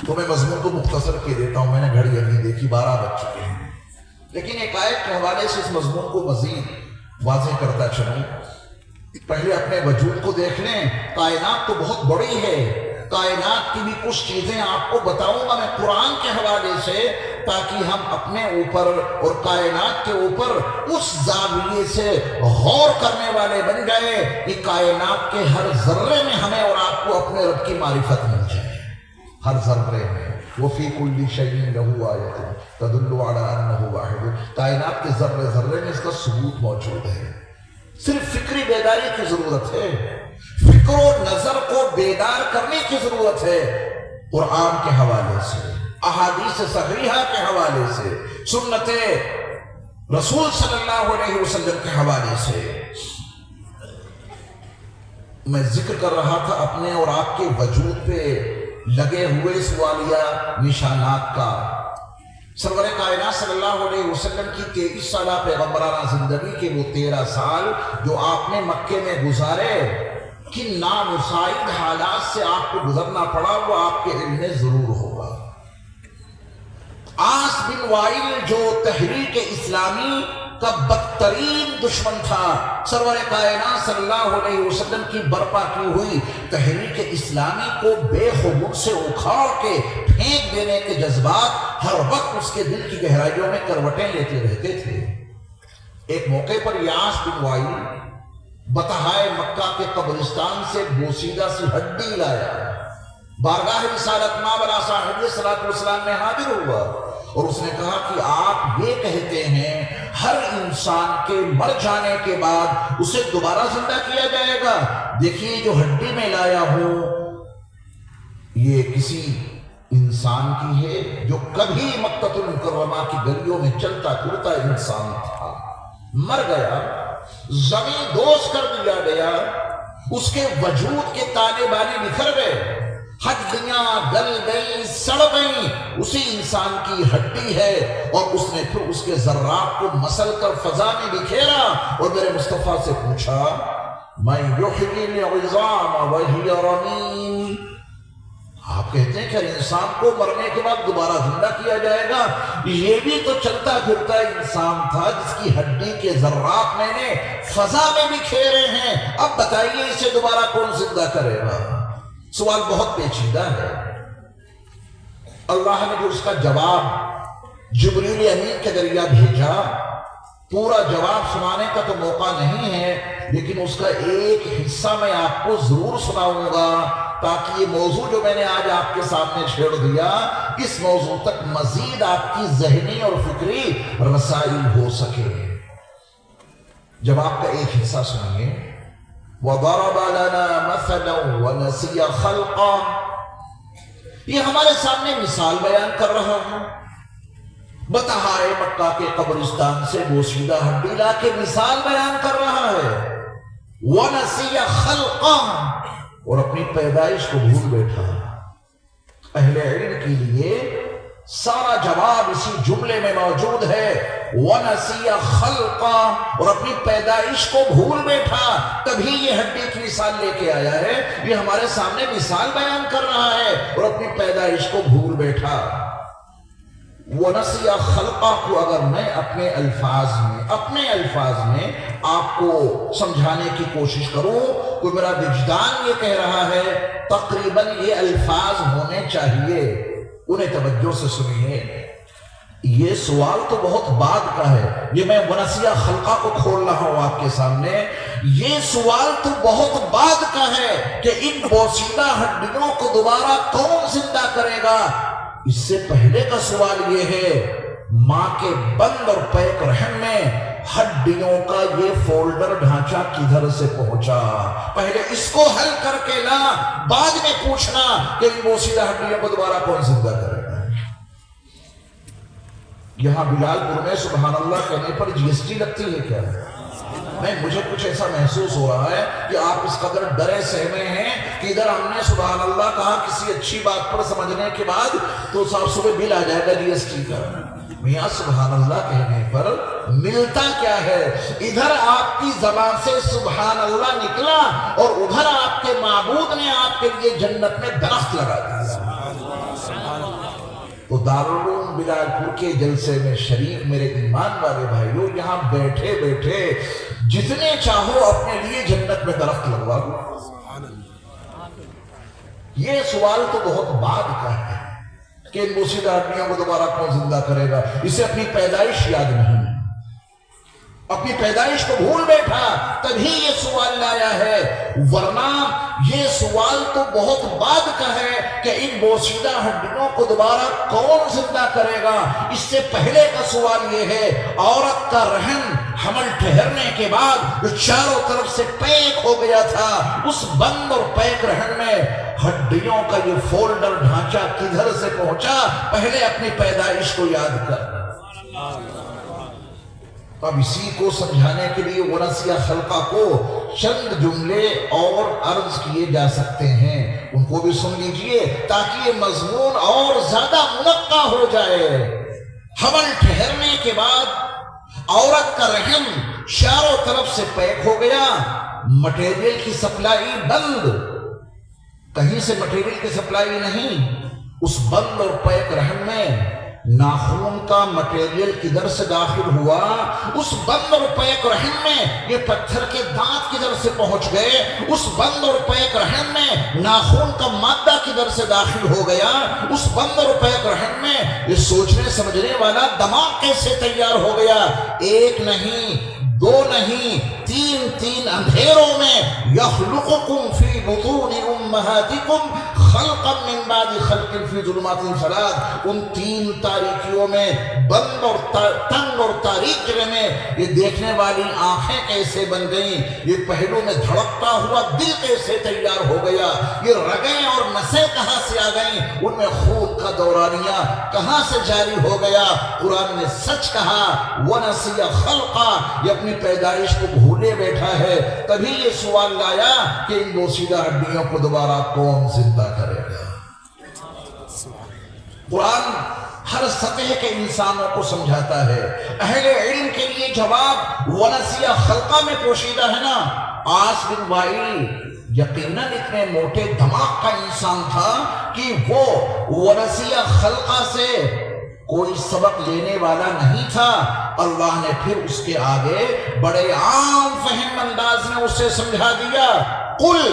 تو میں مضمون کو مختصر کر دیتا ہوں، میں نے گھڑی ابھی دیکھی 12 بج چکے ہیں، لیکن ایک آیت کے حوالے سے اس مضمون کو مزید واضح کرتا چلوں۔ پہلے اپنے وجود کو دیکھ لیں۔ کائنات تو بہت بڑی ہے، کائنات کی بھی کچھ چیزیں آپ کو بتاؤں گا میں قرآن کے حوالے سے، تاکہ ہم اپنے اوپر اور کائنات کے اوپر اس زاویے سے غور کرنے والے بن جائے کہ کائنات کے ہر ذرے میں ہمیں اور آپ کو اپنے رب کی معرفت مل جائے۔ ہر ذرے میں وَفِي كُلِّ شَيْءٍ لَهُ آیَةٌ تَدُلُّ عَلَىٰ أَنَّهُ واحد۔ کائنات کے ذرے ذرے میں اس کا ثبوت موجود ہے۔ صرف فکری بیداری کی ضرورت ہے، فکر و نظر کو بیدار کرنے کی ضرورت ہے۔ قرآن کے حوالے سے، احادیث صحیحہ کے حوالے سے، سنت رسول صلی اللہ علیہ وسلم کے حوالے سے۔ میں ذکر کر رہا تھا اپنے اور آپ کے وجود پہ لگے ہوئے سوالیہ نشانات کا۔ سرور کائنات صلی اللہ علیہ وسلم کی 23 سالہ پیغمبرانہ زندگی کے وہ 13 سال جو آپ نے مکے میں گزارے، کن نامساعد حالات سے آپ کو گزرنا پڑا وہ آپ کے علم میں ضرور ہوگا۔ عاص بن وائل جو تحریک اسلامی کا بدترین دشمن تھا، سرور کائنات صلی اللہ علیہ وسلم کی برپا کی ہوئی تحریک اسلامی کو بے خبر سے اکھاڑ کے پھینک دینے کے جذبات ہر وقت اس کے دل کی گہرائیوں میں کروٹیں لیتے رہتے تھے۔ ایک موقع پر عاص بن وائل بطحائے مکہ کے قبرستان سے بوسیدہ سی ہڈی لایا، بارگاہ رسالت مآب علیہ صاحب صلاۃ والسلام میں حاضر ہوا اور اس نے کہا کہ آپ یہ کہتے ہیں ہر انسان کے مر جانے کے بعد اسے دوبارہ زندہ کیا جائے گا، دیکھیے جو ہڈی میں لایا ہوں یہ کسی انسان کی ہے جو کبھی مکہ المکرمہ کی گلیوں میں چلتا پھرتا انسان تھا، مر گیا، زمین دوز کر دیا گیا، اس کے وجود کے تانے بانے بکھر گئے، ہڈیاں گل گئی، سڑ گئی، اسی انسان کی ہڈی ہے، اور اس نے پھر اس کے ذرات کو مسل کر فضا میں بکھیرا اور میرے مصطفیٰ سے پوچھا مَن یحیی العظام وہی رمیم۔ آپ کہتے ہیں کہ انسان کو مرنے کے بعد دوبارہ زندہ کیا جائے گا، یہ بھی تو چلتا پھرتا انسان تھا جس کی ہڈی کے ذرات میں نے فضا میں بکھیرے ہیں، اب بتائیے اسے دوبارہ کون زندہ کرے گا؟ سوال بہت پیچیدہ ہے۔ اللہ نے جو اس کا جواب جبریل امین کے ذریعہ بھیجا، پورا جواب سنانے کا تو موقع نہیں ہے، لیکن اس کا ایک حصہ میں آپ کو ضرور سناؤں گا، تاکہ یہ موضوع جو میں نے آج آپ کے سامنے چھیڑ دیا، اس موضوع تک مزید آپ کی ذہنی اور فکری رسائی ہو سکے۔ جواب کا ایک حصہ سنیے۔ وَضَرَبَ لَنَا مَثَلًا وَنَسِيَ خَلْقًا، یہ ہمارے سامنے مثال بیان کر رہا ہے، بتہائے مکہ کے قبرستان سے بوسیدہ ہڈی لا کے مثال بیان کر رہا ہے۔ وَنَسِيَ خَلْقًا، اور اپنی پیدائش کو بھول بیٹھا۔ اہل علم کے لیے سارا جواب اسی جملے میں موجود ہے، وَنَسِيَ خَلْقًا، اور اپنی پیدائش کو بھول بیٹھا، تبھی یہ ہڈی کی مثال لے کے آیا ہے۔ یہ ہمارے سامنے مثال بیان کر رہا ہے اور اپنی پیدائش کو بھول بیٹھا۔ وَنَسِيَ خَلْقًا کو اگر میں اپنے الفاظ میں آپ کو سمجھانے کی کوشش کروں تو میرا وجدان یہ کہہ رہا ہے تقریباً یہ الفاظ ہونے چاہیے۔ انہیں توجہ سے سنیے، یہ سوال تو بہت بعد کا ہے، یہ میں وَنَسِيَ خَلْقًا کو کھول رہا ہوں آپ کے سامنے، یہ سوال تو بہت بعد کا ہے کہ ان بوسیدہ ہڈیوں کو دوبارہ کون زندہ کرے گا۔ اس سے پہلے کا سوال یہ ہے، ماں کے بند اور پیک رحم میں ہڈیوں کا یہ فولڈر ڈھانچہ کدھر سے پہنچا، پہلے اس کو حل کر کے لا، بعد میں پوچھنا کہ ان بوسیدہ ہڈیوں کو دوبارہ کون زندہ کرے گا۔ یہاں بلال پور میں سبحان اللہ کہنے پر جی ایس ٹی لگتی ہے کیا؟ مجھے کچھ ایسا محسوس ہو رہا ہے کہ آپ اس قدر ڈرے سہمے ہیں کہ ادھر ہم نے سبحان اللہ کہا کسی اچھی بات پر سمجھنے کے بعد تو صاحب صبح بل آ جائے گا جی ایس ٹی کا۔ میاں سبحان اللہ کہنے پر ملتا کیا ہے؟ ادھر آپ کی زبان سے سبحان اللہ نکلا اور ادھر آپ کے معبود نے آپ کے لیے جنت میں درخت لگا دیا۔ تو دارالعلوم بلال پور کے جلسے میں شریک میرے ایمان والے بھائیوں، یہاں بیٹھے بیٹھے جتنے چاہو اپنے لیے جنت میں درخت لگوا دو۔ یہ سوال تو بہت بعد کا ہے کہ ان بوسیدہ ہڈیوں کو دوبارہ کون زندہ کرے گا۔ اسے اپنی پیدائش یاد نہیں، اپنی پیدائش کو بھول بیٹھا، تبھی یہ سوال لایا ہے، ورنہ یہ سوال تو بہت بعد کا ہے کہ ان بوسیدہ ہڈیوں کو دوبارہ کون زندہ کرے گا۔ اس سے پہلے کا سوال یہ ہے، عورت کا رحم حمل ٹھہرنے کے بعد جو چاروں طرف سے پیک ہو گیا تھا، اس بند اور پیک رحم میں ہڈیوں کا یہ فولڈر ڈھانچہ کدھر سے پہنچا، پہلے اپنی پیدائش کو یاد کر۔ اب اسی کو سمجھانے کے لیے وَنَسِيَ خَلْقًا کو چند جملے اور عرض کیے جا سکتے ہیں، ان کو بھی سن لیجئے تاکہ یہ مضمون اور زیادہ منقع ہو جائے۔ حمل ٹھہرنے کے بعد عورت کا رحم چاروں طرف سے پیک ہو گیا، مٹیریل کی سپلائی بند، کہیں سے مٹیریل کی سپلائی نہیں۔ اس بند اور پیک رحم میں ناخون کا مٹیریل کدھر سے داخل ہوا، اس بند اور پیک رحم میں یہ پتھر کے دانت کدھر سے پہنچ گئے، اس بند اور پیک رحم میں ناخون کا مادہ کدھر سے داخل ہو گیا، اس بند اور پیک رحم میں یہ سوچنے سمجھنے والا دماغ کیسے تیار ہو گیا۔ ایک نہیں، دو نہیں، تین اندھیروں میں یخلقکم فی بطون امہاتکم خلقا من بعد خلق فی ظلمات ثلاث، ان تین تاریکیوں میں، بند اور تنگ اور تاریک جگہ میں یہ دیکھنے والی آنکھیں کیسے بن گئیں، یہ پہلو میں دھڑکتا ہوا دل کیسے تیار ہو گیا، یہ رگیں اور نسیں کہاں سے آ گئیں، ان میں خون کا دورانیہ کہاں سے جاری ہو گیا۔ قرآن نے سچ کہا، وَنَسِيَ خَلْقًا، یہ اپنی پیدائش کو بھولے بیٹھا ہے، تبھی یہ سوال لایا کہ ان بوسیدہ ہڈیوں کو دوبارہ کون زندہ کرے گا۔ قرآن ہر سطح کے انسانوں کو سمجھاتا ہے۔ اہل علم کے لیے جواب وَنَسِيَ خَلْقًا میں پوشیدہ ہے نا۔ عاص بن وائل یقیناً اتنے موٹے دماغ کا انسان تھا کہ وہ وَنَسِيَ خَلْقًا سے کوئی سبق لینے والا نہیں تھا۔ اللہ نے پھر اس کے آگے بڑے عام فہم انداز میں اسے سمجھا دیا، قل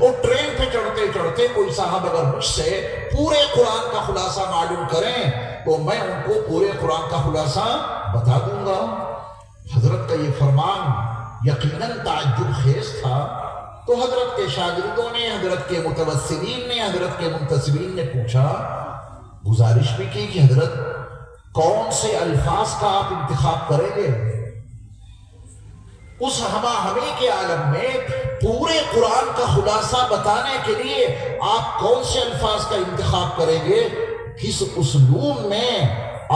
اور ٹرین پہ چڑھتے چڑھتے کوئی صاحب اگر مجھ سے پورے قرآن کا خلاصہ معلوم کریں تو میں ان کو پورے قرآن کا خلاصہ بتا دوں گا۔ حضرت کا یہ فرمان یقیناً تعجب خیز تھا، تو حضرت کے شاگردوں نے، حضرت کے متوسلین نے، حضرت کے منتسبین نے پوچھا، گزارش بھی کی کہ حضرت کون سے الفاظ کا آپ انتخاب کریں گے؟ اس ہما ہمی کے عالم میں پورے قرآن کا خلاصہ بتانے کے لیے آپ کون سے الفاظ کا انتخاب کریں گے؟ کس اسلوب میں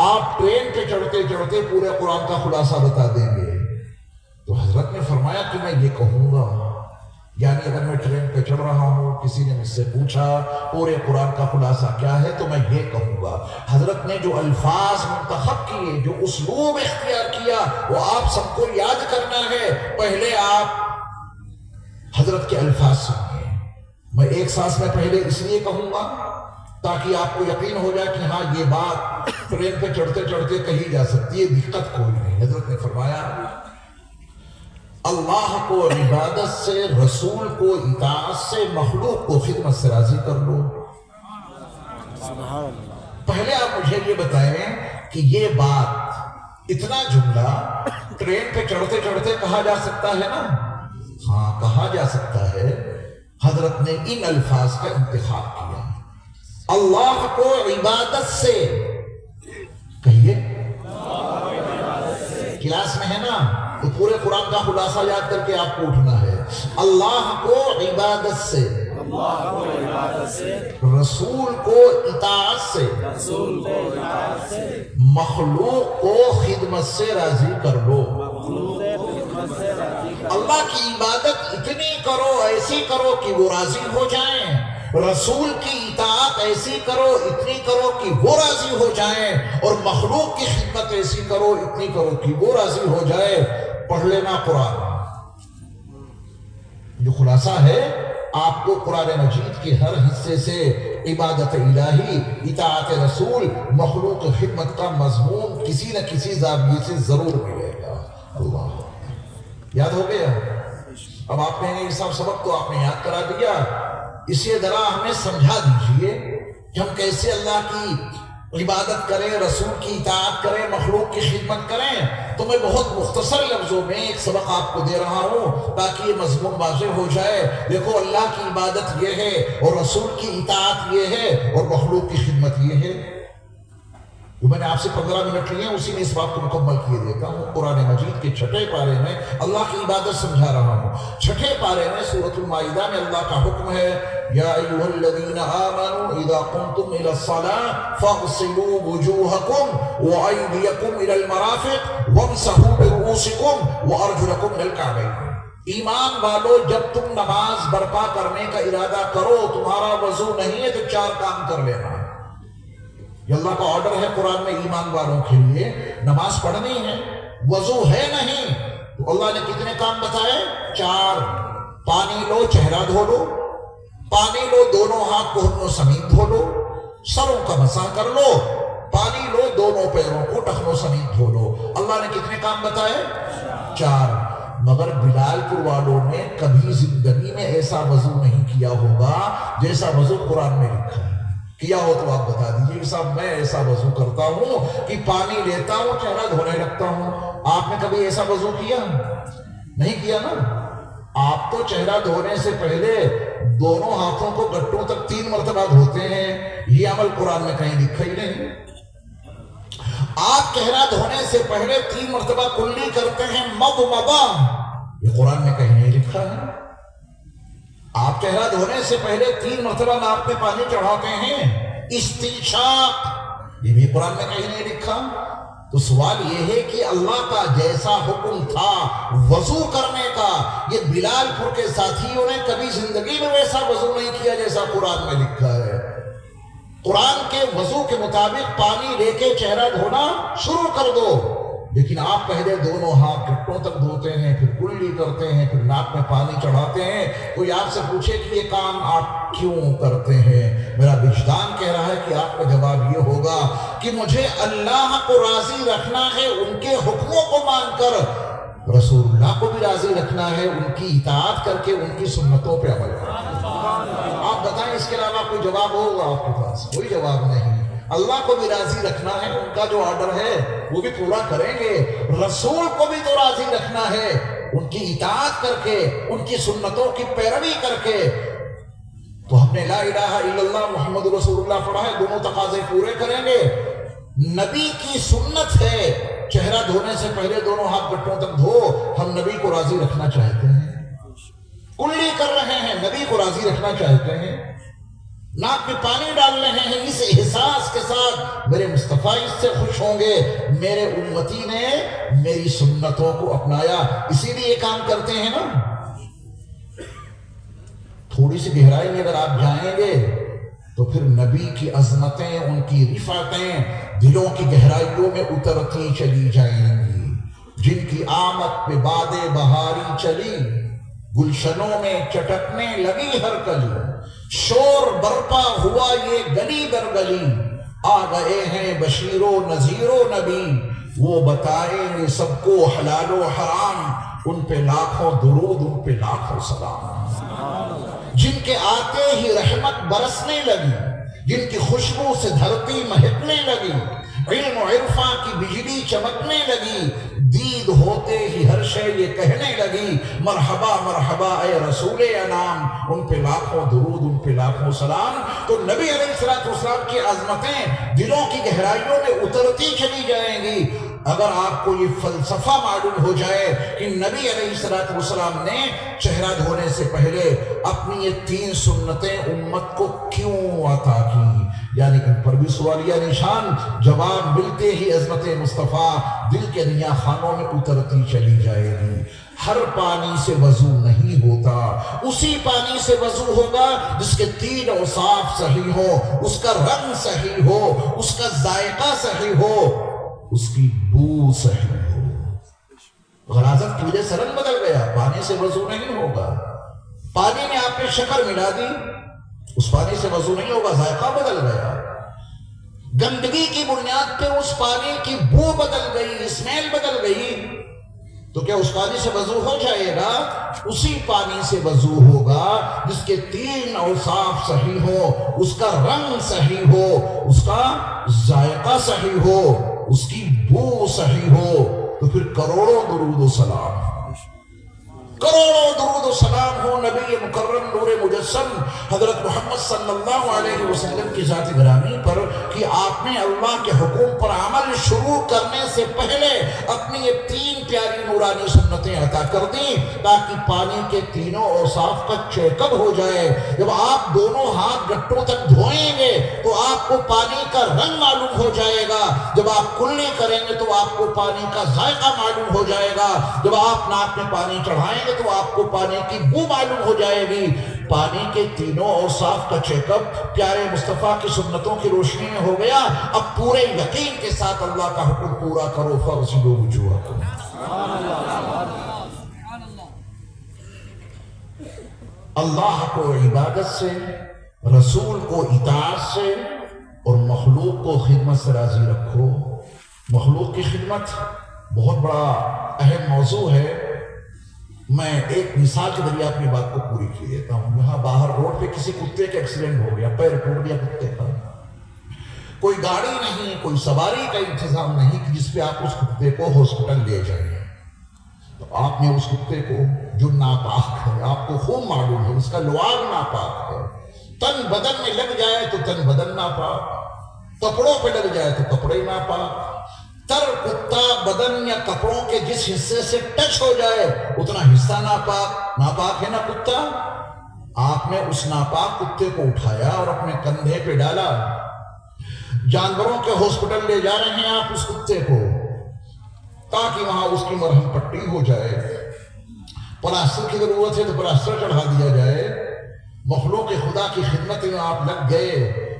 آپ ٹرین پہ چڑھتے چڑھتے پورے قرآن کا خلاصہ بتا دیں گے؟ تو حضرت نے فرمایا کہ میں یہ کہوں گا، یعنی اگر میں ٹرین پہ چڑھ رہا ہوں، کسی نے مجھ سے پوچھا پورے قرآن کا خلاصہ کیا ہے، تو میں یہ کہوں گا۔ حضرت نے جو الفاظ منتخب کیے، جو اسلوب اختیار کیا، وہ آپ سب کو یاد کرنا ہے۔ پہلے آپ حضرت کے الفاظ سنیے، میں ایک سانس میں پہلے اس لیے کہوں گا تاکہ آپ کو یقین ہو جائے کہ ہاں یہ بات ٹرین پہ چڑھتے چڑھتے کہی جا سکتی ہے، دقت کوئی نہیں۔ حضرت نے فرمایا، اللہ کو عبادت سے، رسول کو اطاعت سے، مخلوق کو خدمت سے راضی کر لو۔ پہلے آپ مجھے یہ بتائیں کہ یہ بات، اتنا جملہ ٹرین پہ چڑھتے چڑھتے کہا جا سکتا ہے نا؟ ہاں کہا جا سکتا ہے۔ حضرت نے ان الفاظ کا انتخاب کیا، اللہ کو عبادت سے، کہیے کلاس میں ہے نا تو پورے قرآن کا خلاصہ یاد کر کے آپ کو اٹھنا ہے۔ اللہ کو عبادت سے، رسول کو اطاعت سے، مخلوق کو خدمت سے راضی کر لو۔ اللہ کی عبادت اتنی کرو، ایسی کرو کہ وہ راضی ہو جائیں، رسول کی اطاعت ایسی کرو، اتنی کرو کہ وہ راضی ہو جائیں، اور مخلوق کی خدمت ایسی کرو، اتنی کرو کہ وہ راضی ہو جائے۔ پڑھ لینا قرآن، جو خلاصہ ہے آپ کو قرآن مجید کے ہر حصے سے عبادت الہی، اطاعت رسول، مخلوق خدمت کا مضمون کسی نہ کسی زاویے سے ضرور ملے گا۔ اللہ یاد ہو گیا؟ اب آپ نے یہ سبق تو آپ نے یاد کرا دیا، اسے ذرا ہمیں سمجھا دیجئے کہ ہم کیسے اللہ کی عبادت کریں، رسول کی اطاعت کریں، مخلوق کی خدمت کریں۔ تو میں بہت مختصر لفظوں میں ایک سبق آپ کو دے رہا ہوں تاکہ یہ مضمون واضح ہو جائے۔ دیکھو، اللہ کی عبادت یہ ہے، اور رسول کی اطاعت یہ ہے، اور مخلوق کی خدمت یہ ہے۔ جو میں نے آپ سے 15 منٹ لیے ہیں، اسی میں اس بات کو مکمل کیے دیتا ہوں۔ قرآن مجید کے 6 پارے میں اللہ کی عبادت سمجھا رہا ہوں۔ 6 پارے میں سورۃ المائدہ میں اللہ کا حکم ہے، یا ایھا الذین آمنوا اذا قمتم الی الصلاۃ فاغسلوا وجوہکم وایدیکم الی المرافق وامسحوا برؤوسکم وارجلکم الی الکعبین۔ ایمان والو، جب تم نماز برپا کرنے کا ارادہ کرو، تمہارا وضو نہیں ہے تو 4 کام کر لینا۔ یہ اللہ کا آرڈر ہے قرآن میں ایمان والوں کے لیے۔ نماز پڑھنی ہے، وضو ہے نہیں تو اللہ نے کتنے کام بتائے؟ 4۔ پانی لو، چہرہ دھو لو، پانی لو، دونوں ہاتھ کہنوں سمیت دھو لو، سروں کا مسح کر لو، پانی لو، دونوں پیروں کو ٹخنوں سمیت دھو لو۔ اللہ نے کتنے کام بتائے؟ 4۔ مگر بلال پور والوں نے کبھی زندگی میں ایسا وضو نہیں کیا ہوگا جیسا وضو قرآن میں لکھا ہے۔ کیا ہو تو آپ بتا دیجیے کہ صاحب میں ایسا وضو کرتا ہوں کہ پانی لیتا ہوں، چہرہ دھونے لگتا ہوں۔ آپ نے کبھی ایسا وضو کیا؟ نہیں کیا نا؟ آپ تو چہرہ دھونے سے پہلے دونوں ہاتھوں کو گٹوں تک 3 مرتبہ دھوتے ہیں۔ یہ عمل قرآن میں کہیں لکھا ہی نہیں۔ آپ چہرہ دھونے سے پہلے 3 مرتبہ کلی کرتے ہیں، مضمضہ، یہ قرآن میں کہیں نہیں لکھا ہے۔ آپ چہرہ دھونے سے پہلے 3 مرتبہ ناک میں پانی چڑھاتے ہیں، استنشاق، یہ بھی قرآن میں کہیں نہیں لکھا۔ تو سوال یہ ہے کہ اللہ کا جیسا حکم تھا وضو کرنے کا، یہ بلال پور کے ساتھیوں نے کبھی زندگی میں ویسا وضو نہیں کیا جیسا قرآن میں لکھا ہے۔ قرآن کے وضو کے مطابق پانی لے کے چہرہ دھونا شروع کر دو، لیکن آپ پہلے دونوں ہاتھ گھٹنوں تک دھوتے ہیں، پھر کلی کرتے ہیں، پھر ناک میں پانی چڑھاتے ہیں۔ کوئی آپ سے پوچھے کہ یہ کام آپ کیوں کرتے ہیں؟ میرا وجدان کہہ رہا ہے کہ آپ کا جواب یہ ہوگا کہ مجھے اللہ کو راضی رکھنا ہے، ان کے حکموں کو مان کر، رسول اللہ کو بھی راضی رکھنا ہے، ان کی اطاعت کر کے ان کی سنتوں پہ عمل کرنا۔ آپ بتائیں اس کے علاوہ کوئی جواب ہوگا آپ کے پاس؟ کوئی جواب نہیں۔ اللہ کو بھی راضی رکھنا ہے، ان کا جو آرڈر ہے وہ بھی پورا کریں گے، رسول کو بھی تو راضی رکھنا ہے، ان کی اطاعت کر کے، ان کی سنتوں کی پیروی کر کے۔ تو ہم نے لا الہ الا اللہ محمد رسول اللہ پڑھا ہے، دونوں تقاضے پورے کریں گے۔ نبی کی سنت ہے چہرہ دھونے سے پہلے دونوں ہاتھ گٹوں تک دھو، ہم نبی کو راضی رکھنا چاہتے ہیں۔ کلی کر رہے ہیں، نبی کو راضی رکھنا چاہتے ہیں، ناک میں پانی ڈال رہے ہیں اس احساس کے ساتھ میرے مصطفیٰ اس سے خوش ہوں گے، میرے امتی نے میری سنتوں کو اپنایا، اسی لیے یہ کام کرتے ہیں نا۔ تھوڑی سی گہرائی میں اگر آپ جائیں گے تو پھر نبی کی عظمتیں، ان کی رفعتیں دلوں کی گہرائیوں میں اترتی چلی جائیں گی۔ جن کی آمد پہ باد بہاری چلی، گلشنوں میں چٹکنے لگی ہر کلی، شور برپا ہوا یہ گلی در گلی، آ گئے ہیں بشیر و نذیر و نبی، وہ بتائیں گے سب کو حلال و حرام، ان پہ لاکھوں درود، ان پہ لاکھوں سلام۔ جن کے آتے ہی رحمت برسنے لگی، جن کی خوشبو سے دھرتی مہکنے لگی، علم و عرفاں کی بجلی چمکنے لگی، دید ہوتے ہی ہر شے یہ کہنے لگی، مرحبا مرحبا اے رسول انام، ان پہ لاکھوں درود، ان پہ لاکھوں سلام۔ تو نبی علیہ السلام کی عظمتیں دلوں کی گہرائیوں میں اترتی چلی جائیں گی۔ اگر آپ کو یہ فلسفہ معلوم ہو جائے کہ نبی علیہ السلام نے چہرہ دھونے سے پہلے اپنی یہ 3 سنتیں امت کو کیوں عطا کی، یعنی ان پر بھی سوالیہ نشان، جواب ملتے ہی عظمت مصطفیٰ دل کے نیا خانوں میں اترتی چلی جائے گی۔ ہر پانی سے وضو نہیں ہوتا، اسی پانی سے وضو ہوگا جس کے 3 اوصاف صحیح ہو، اس کا رنگ صحیح ہو، اس کا ذائقہ صحیح ہو، اس کی بو صحیح ہو۔ غلاظت کی وجہ سے رنگ بدل گیا، پانی سے وضو نہیں ہوگا۔ پانی میں آپ نے شکر ملا دی، اس پانی سے وضو نہیں ہوگا، ذائقہ بدل گیا۔ گندگی کی بنیاد پہ اس پانی کی بو بدل گئی، اسمیل بدل گئی، تو کیا اس پانی سے وضو ہو جائے گا؟ اسی پانی سے وضو ہوگا جس کے 3 اوصاف صحیح ہو، اس کا رنگ صحیح ہو، اس کا ذائقہ صحیح ہو، اس کی بو صحیح ہو۔ تو پھر کروڑوں درود و سلام، کروڑوں درود و سلام ہو نبی مکرم نور مجسم حضرت محمد صلی اللہ علیہ وسلم کی ذات گرامی پر، کہ آپ نے اللہ کے حکم پر عمل شروع کرنے سے پہلے اپنی یہ 3 پیاری نورانی سنتیں عطا کر دیں، تاکہ پانی کے 3 اوصاف کا چیک اپ ہو جائے۔ جب آپ دونوں ہاتھ گٹوں تک دھوئیں گے تو آپ کو پانی کا رنگ معلوم ہو جائے گا، جب آپ کلی کریں گے تو آپ کو پانی کا ذائقہ معلوم ہو جائے گا، جب آپ ناک میں پانی چڑھائیں گے تو آپ کو پانی کی بو معلوم ہو جائے گی۔ پانی کے 3 اوصاف کا چیک اپ پیارے مصطفیٰ کی سنتوں کی روشنی میں ہو گیا۔ اب پورے یقین کے ساتھ اللہ کا حکم پورا کرو، فاغسلوا وجوہکم۔ اللہ کو عبادت سے، رسول کو اطاعت سے، اور مخلوق کو خدمت سے راضی رکھو۔ مخلوق کی خدمت بہت بڑا اہم موضوع ہے۔ میں ایک مثال کے ذریعے اپنی بات کو پوری کی دیتا ہوں۔ یہاں باہر روڈ پہ کسی کتے کا ایکسیڈنٹ ہو گیا، پیر ٹوٹ گیا کتے کا، کوئی گاڑی نہیں، کوئی سواری کا انتظام نہیں کہ جس پہ آپ اس کتے کو ہاسپٹل لے جائیں۔ تو آپ نے اس کتے کو، جو ناپاک ہے، آپ کو خوب معلوم ہے اس کا لعاب ناپاک ہے، تن بدن میں لگ جائے تو تن بدن ناپاک، کپڑوں پہ لگ جائے تو کپڑے ناپاک۔ تر کتا بدن یا کپڑوں کے جس حصے سے ٹچ ہو جائے اتنا حصہ ناپاک، ناپاک ہے نا کتا۔ آپ نے اس ناپاک کتے کو اٹھایا اور اپنے کندھے پہ ڈالا، جانوروں کے ہاسپٹل لے جا رہے ہیں آپ اس کتے کو، تاکہ وہاں اس کی مرہم پٹی ہو جائے، پلاسٹر کی ضرورت ہے تو پلاسٹر چڑھا دیا جائے۔ مخلوق خدا کی خدمت میں آپ لگ گئے۔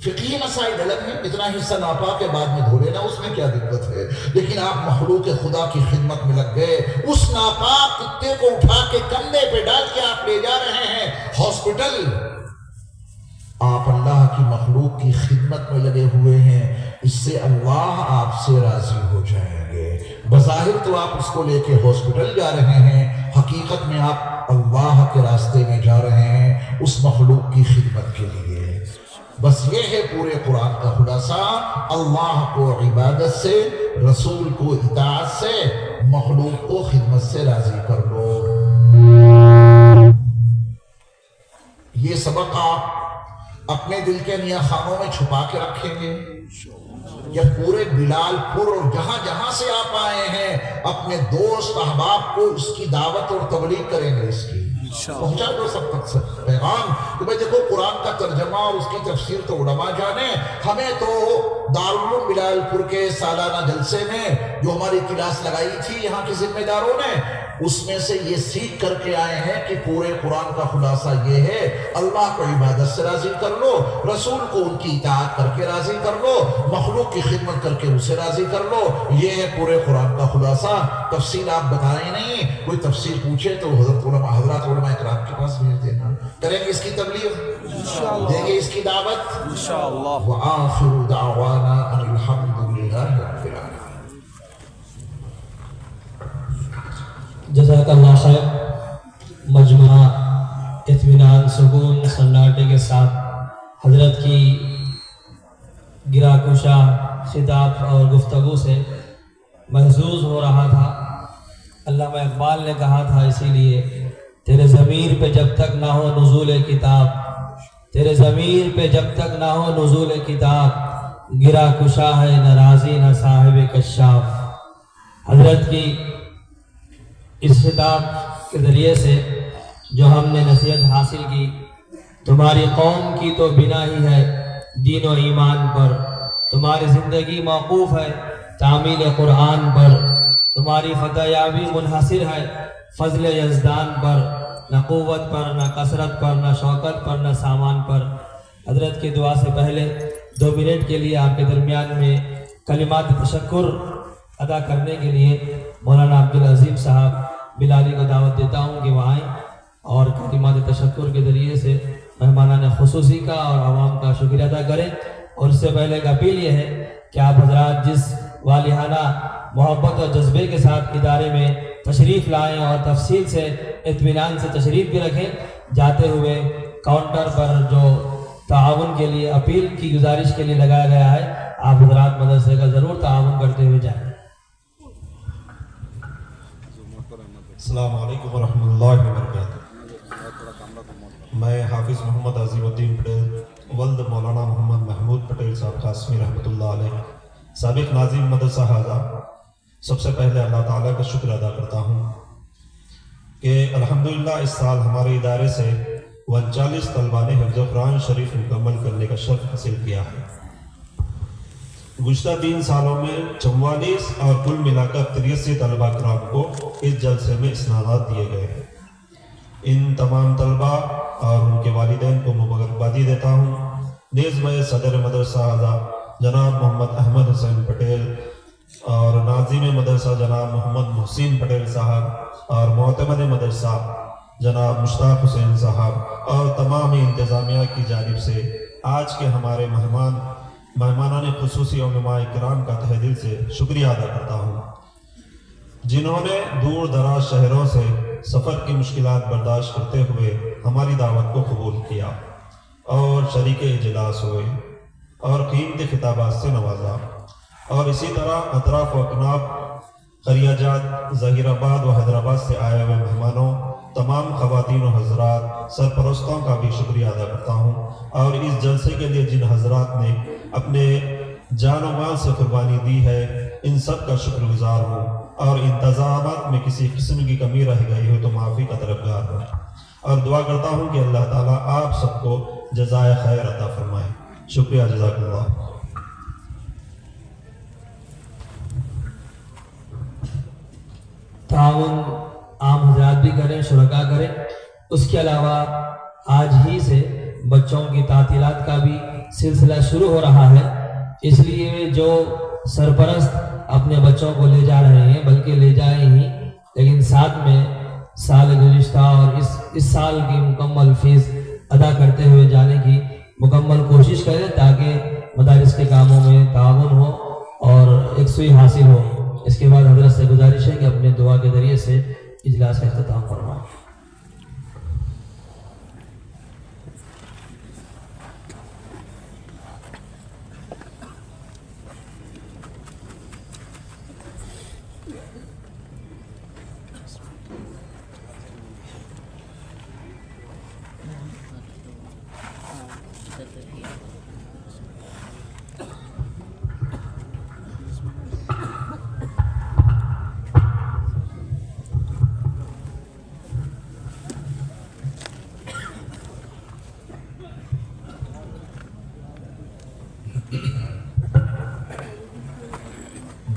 فقہی مسائل الگ ہیں، اتنا حصہ ناپاک ہے بعد میں دھو لینا، اس میں کیا دقت ہے، لیکن آپ مخلوق خدا کی خدمت میں لگ گئے۔ اس ناپاک کتے کو اٹھا کے کندھے پہ ڈال کے آپ لے جا رہے ہیں ہاسپٹل۔ آپ اللہ کی مخلوق کی خدمت میں لگے ہوئے ہیں، اس سے اللہ آپ سے راضی ہو جائیں گے۔ بظاہر تو آپ اس کو لے کے ہاسپٹل جا رہے ہیں، حقیقت میں آپ اللہ کے راستے میں جا رہے ہیں اس مخلوق کی خدمت کے لیے۔ بس یہ ہے پورے قرآن کا خلاصہ، اللہ کو عبادت سے، رسول کو اطاعت سے، مخلوق کو خدمت سے راضی کر لو۔ یہ سبق آپ اپنے دل کے نیاں خانوں میں چھپا کے رکھیں گے، یا پورے بلال پور اور جہاں جہاں سے آپ آئے ہیں اپنے دوست احباب کو اس کی دعوت اور تبلیغ کریں گے، اس کی پہنچا دو سب تک پیغام کہ بھئی دیکھو قرآن کا ترجمہ اور اس کی تفسیر تو علماء جانے، ہمیں تو دارالعلوم بلال پور کے سالانہ جلسے میں جو ہماری کلاس لگائی تھی یہاں کے ذمہ داروں نے، اس میں سے یہ سیکھ کر کے آئے ہیں کہ پورے قرآن کا خلاصہ یہ ہے، اللہ کو عبادت سے راضی کر لو، رسول کو ان کی اطاعت کر کے راضی کر لو، مخلوق کی خدمت کر کے اسے راضی کر لو۔ یہ ہے پورے قرآن کا خلاصہ۔ تفصیل آپ بتائیں نہیں، کوئی تفصیل پوچھے تو حضرت علماء اکرام کے پاس بھیج دینا، کریں گے اس کی تبلیغ، دیں گے اس کی دعوت انشاءاللہ۔ وآخر دعوانا ان الحمدللہ رب العالمین۔ جزاک اللہ خیر۔ مجمع اطمینان، سکون، سناٹے کے ساتھ حضرت کی گرا کشا خطاب اور گفتگو سے محظوظ ہو رہا تھا۔ علامہ اقبال نے کہا تھا اسی لیے، تیرے ضمیر پہ جب تک نہ ہو نزول کتاب، تیرے ضمیر پہ جب تک نہ ہو نزول کتاب، گرا کشا ہے نہ رازی نہ صاحب کشاف۔ حضرت کی اس خطاب کے ذریعے سے جو ہم نے نصیحت حاصل کی، تمہاری قوم کی تو بنا ہی ہے دین و ایمان پر، تمہاری زندگی موقوف ہے تعمیل قرآن پر، تمہاری فتح یابی منحصر ہے فضل یزدان پر، نہ قوت پر، نہ کثرت پر، نہ شوکت پر، نہ سامان پر۔ حضرت کی دعا سے پہلے 2 منٹ کے لیے آپ کے درمیان میں کلمات تشکر ادا کرنے کے لیے مولانا عبدالعظیم صاحب بلالی کو دعوت دیتا ہوں کہ وہ آئیں اور کلمات تشکر کے ذریعے سے مہمانان خصوصی کا اور عوام کا شکریہ ادا کریں۔ اور اس سے پہلے ایک اپیل یہ ہے کہ آپ حضرات جس والہانہ محبت اور جذبے کے ساتھ ادارے میں تشریف لائیں اور تفصیل سے اطمینان سے تشریف بھی رکھیں، جاتے ہوئے کاؤنٹر پر جو تعاون کے لیے اپیل کی گزارش کے لیے لگایا گیا ہے، آپ حضرات مدرسے کا ضرور تعاون کرتے ہوئے جائیں۔ السلام علیکم ورحمۃ اللہ وبرکاتہ۔ میں حافظ محمد عظیم الدین پٹیل ولد مولانا محمد محمود پٹیل صاحب قاسمی رحمۃ اللہ علیہ، سابق ناظم مدرسہ ہذا، سب سے پہلے اللہ تعالیٰ کا شکر ادا کرتا ہوں کہ الحمدللہ اس سال ہمارے ادارے سے 39 طلباء نے حفظ قرآن شریف مکمل کرنے کا شرف حاصل کیا ہے۔ گزشتہ 3 سالوں میں 44 اور کل ملا کر 83 طلباء کرام کو اس جلسے میں اسنادات دیے گئے ہیں۔ ان تمام طلباء اور ان کے والدین کو مبارکبادی دیتا ہوں۔ نیز میں صدر مدرسہ ہذا جناب محمد احمد حسین پٹیل اور ناظم مدرسہ جناب محمد محسن پٹیل صاحب اور معتمد مدرسہ جناب مشتاق حسین صاحب اور تمام انتظامیہ کی جانب سے آج کے ہمارے مہمانان خصوصی علماء کرام کا تہہ دل سے شکریہ ادا کرتا ہوں، جنہوں نے دور دراز شہروں سے سفر کی مشکلات برداشت کرتے ہوئے ہماری دعوت کو قبول کیا اور شریک اجلاس ہوئے اور قیمتی خطابات سے نوازا۔ اور اسی طرح اطراف و اکناف، قریہ جات، ظہیر آباد و حیدرآباد سے آئے ہوئے مہمانوں، تمام خواتین و حضرات، سرپرستوں کا بھی شکریہ ادا کرتا ہوں، اور اس جلسے کے لیے جن حضرات نے اپنے جان و مال سے قربانی دی ہے ان سب کا شکر گزار ہوں، اور انتظامات میں کسی قسم کی کمی رہ گئی ہو تو معافی کا طلبگار ہوں، اور دعا کرتا ہوں کہ اللہ تعالیٰ آپ سب کو جزائے خیر عطا فرمائے۔ شکریہ، جزاک اللہ۔ تعاون عام حضرات بھی کریں، شرکا کریں۔ اس کے علاوہ آج ہی سے بچوں کی تعطیلات کا بھی سلسلہ شروع ہو رہا ہے، اس لیے جو سرپرست اپنے بچوں کو لے جا رہے ہیں بلکہ لے جائیں ہی، لیکن ساتھ میں سال گزشتہ اور اس سال کی مکمل فیس ادا کرتے ہوئے جانے کی مکمل کوشش کریں تاکہ مدارس کے کاموں میں تعاون ہو اور یکسوئی حاصل ہو۔ اس کے بعد حضرت سے گزارش ہے کہ اپنے دعا کے ذریعے سے اجلاس کا اختتام فرمائیں۔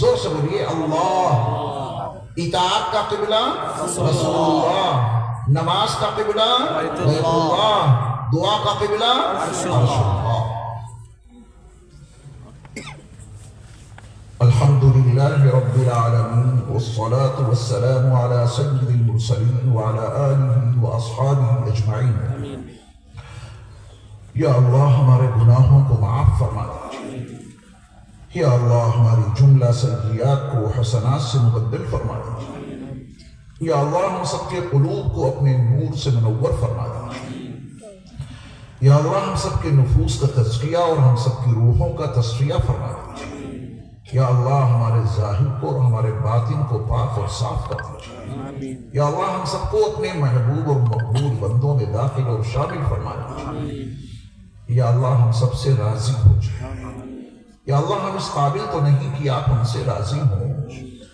زور سے بولیے اللہ. اطاعت کا قبلہ رسول اللہ، نماز کا قبلہ بیت اللہ، دعا کا قبلہ عرش اللہ. الحمد للہ رب العالمین والصلاة والسلام على سید المرسلین وعلى آلہ واصحابہ اجمعین. یا اللہ ہمارے گناہوں کو معاف فرما دیجیے. یا اللہ ہماری جملہ سیئات کو حسنات سے مبدل فرما دیجیے. یا اللہ ہم سب کے قلوب کو اپنے نور سے منور فرما دیجیے. یا اللہ ہم سب کے نفوس کا تزکیہ اور ہم سب کی روحوں کا تصفیہ فرما دیجیے. یا اللہ ہمارے ظاہر کو اور ہمارے باطن کو پاک اور صاف کر دیجیے. یا اللہ ہم سب کو اپنے محبوب اور مقبول بندوں میں داخل اور شامل فرما دیجیے. یا اللہ ہم سب سے راضی ہو جائے. یا اللہ ہم اس قابل تو نہیں کہ آپ ہم سے راضی ہوں.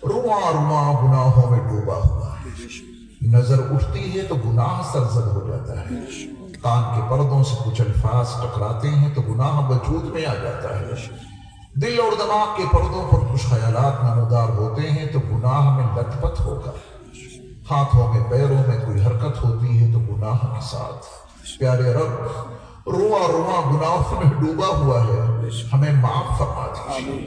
رواں رواں گناہوں میں ڈوبا ہوا ہے. نظر اٹھتی ہے تو گناہ سرزد ہو جاتا ہے. کان کے پردوں سے کچھ الفاظ ٹکراتے ہیں تو گناہ وجود میں آ جاتا ہے. دل اور دماغ کے پردوں پر کچھ خیالات نمودار ہوتے ہیں تو گناہ میں لت پت ہوگا. ہاتھوں میں پیروں میں کوئی حرکت ہوتی ہے تو گناہ کے ساتھ. پیارے رب رواں رواں گناہوں میں ڈوبا ہوا ہے، ہمیں معاف فرما دیجیے.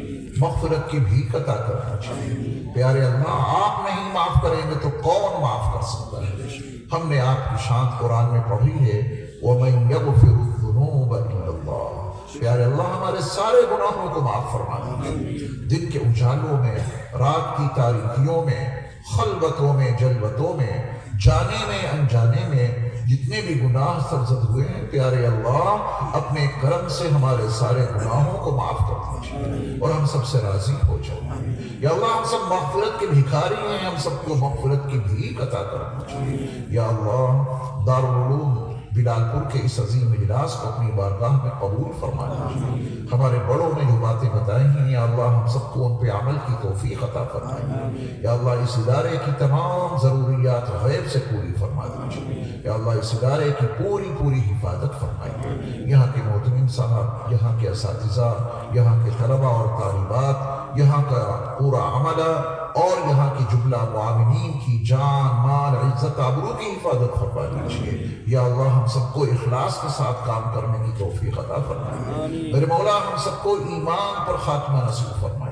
مغفرت کی بھیک عطا کرنا چاہیے. پیارے اللہ آپ نہیں معاف کریں گے تو کون معاف کر سکتا ہے؟ ہم نے آپ کی شان قرآن میں پڑھی ہے وَمَن يَغْفِرُ الذُّنُوبَ إِلَّا اللَّهُ. پیارے اللہ ہمارے سارے گناہوں کو معاف فرما دیجیے. دن کے اجالوں میں، رات کی تاریکیوں میں، خلوتوں میں، جلوتوں میں، جانے میں انجانے میں جتنے بھی گناہ سرزد ہوئے ہیں پیارے اللہ اپنے کرم سے ہمارے سارے گناہوں کو معاف کر دیجیے اور ہم سب سے راضی ہو جائیں. یا اللہ ہم سب مغفرت کے بھکاری ہیں، ہم سب کو مغفرت کی بھیک عطا کر دیجیے. یا اللہ دارالعلوم بلال پور کے اس عظیم اجلاس کو اپنی بارگاہ میں قبول فرما دیجیے. ہمارے بڑوں نے جو باتیں بتائی ہیں یا اللہ ہم سب کو ان پہ عمل کی توفیق عطا فرمائیے. یا اللہ اس ادارے کی تمام ضروریات غیب سے پوری فرما دیجیے. یا اللہ اس ادارے کی پوری حفاظت فرمائیے. یہاں کے محتمم صاحب، یہاں کے اساتذہ، یہاں کے طلبہ اور طالبات، یہاں کا پورا عملہ اور یہاں کی جملہ معاونین کی جان مال عزت آبرو کی حفاظت فرما دیجیے. یا اللہ ہم سب کو اخلاص کے ساتھ کام کرنے کی توفیق عطا فرمائیے. میرے مولا ہم سب کو ایمان پر خاتمہ نصیب فرمائیے.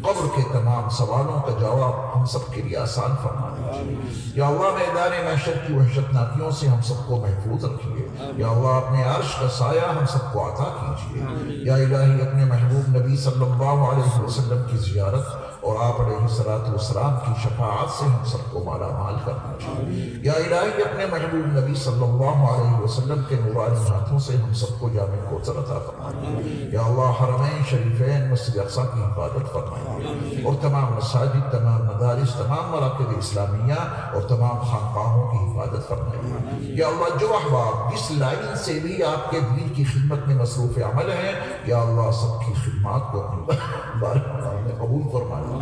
قبر کے تمام سوالوں کا جواب ہم سب کے لیے آسان فرما دیجیے. یا اللہ میدان محشر کی وحشتناکیوں سے ہم سب کو محفوظ رکھیے. یا اللہ اپنے عرش کا سایہ ہم سب کو عطا کیجیے. یا الہی اپنے محبوب نبی صلی اللہ علیہ وسلم کی زیارت اور آپ علیہ السلام کی شفاعت سے ہم سب کو مالا مال کرنا چاہیے. یا الہی اپنے محبوب نبی صلی اللہ علیہ وسلم کے نورانی ہاتھوں سے ہم سب کو جامع کوثر عطا فرمائیے. یا اللہ حرمین شریفین مسجد اقصی کی حفاظت فرمائیے اور تمام مساجد، تمام مدارس، تمام مراکز اسلامیہ اور تمام خانقاہوں کی حفاظت فرمائیے. یا اللہ جو احباب جس لائن سے بھی آپ کے دین کی خدمت میں مصروف عمل ہیں یا اللہ سب کی خدمات کو اپنی بارگاہ میں قبول فرمائیے.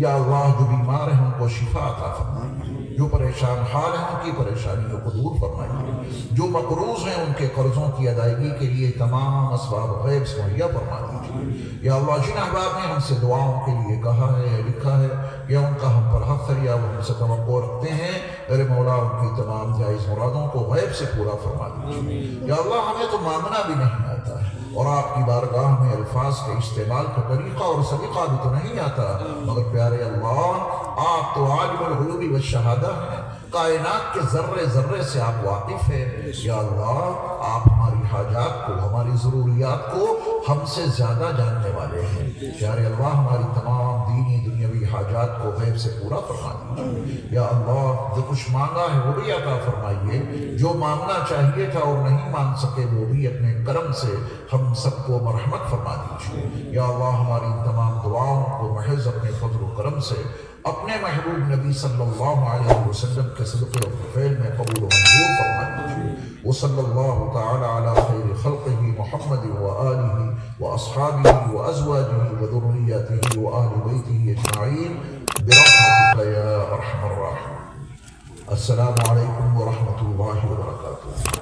یا اللہ جو بیمار ہیں ان کو شفا عطا فرمائیے. جو پریشان حال ہیں ان کی پریشانیوں کو دور فرمائیے. جو مقروض ہیں ان کے قرضوں کی ادائیگی کے لیے تمام اسباب غیب سے مہیا فرما دیجیے. یا اللہ جن احباب نے ہم سے دعاؤں کے لیے کہا ہے یا لکھا ہے یا ان کا ہم پر حق ہے یا وہ ہم سے توقع رکھتے ہیں میرے مولا ان کی تمام جائز مرادوں کو غیب سے پورا فرما دیجیے. یا اللہ ہمیں تو مانگنا بھی نہیں آتا ہے اور آپ کی بارگاہ میں الفاظ کے استعمال کا طریقہ اور سلیقہ بھی تو نہیں آتا، مگر پیارے اللہ آپ تو عالم الغیوب والشہادہ ہیں. کائنات کے ذرے ذرے سے آپ واقف ہیں. یا اللہ آپ ہماری حاجات کو، ہماری ضروریات کو ہم سے زیادہ جاننے والے ہیں. پیارے اللہ ہماری تمام دینی دنیاوی حاجات کو غیب سے پورا فرما دیجیے. یا اللہ جو کچھ مانگا ہے وہ بھی عطا فرمائیے، جو مانگنا چاہیے تھا اور نہیں مانگ سکے وہ بھی اپنے کرم سے ہم سب کو مرحمت فرما دیجیے. یا اللہ ہماری تمام دعاؤں کو محض اپنے فضل و کرم سے اپنے محبوب نبی صلی اللہ علیہ وسلم کے صدقے و فعل میں قبول و منظور فرما دیجیے. وصلی اللہ تعالی علی خیر خلقہ محمد وآلہ واصحابہ وازواجہ وذریاتہ وآل بیتہ اجمعین برحمتک یا ارحم الراحمین. السلام علیکم ورحمۃ اللہ وبرکاتہ.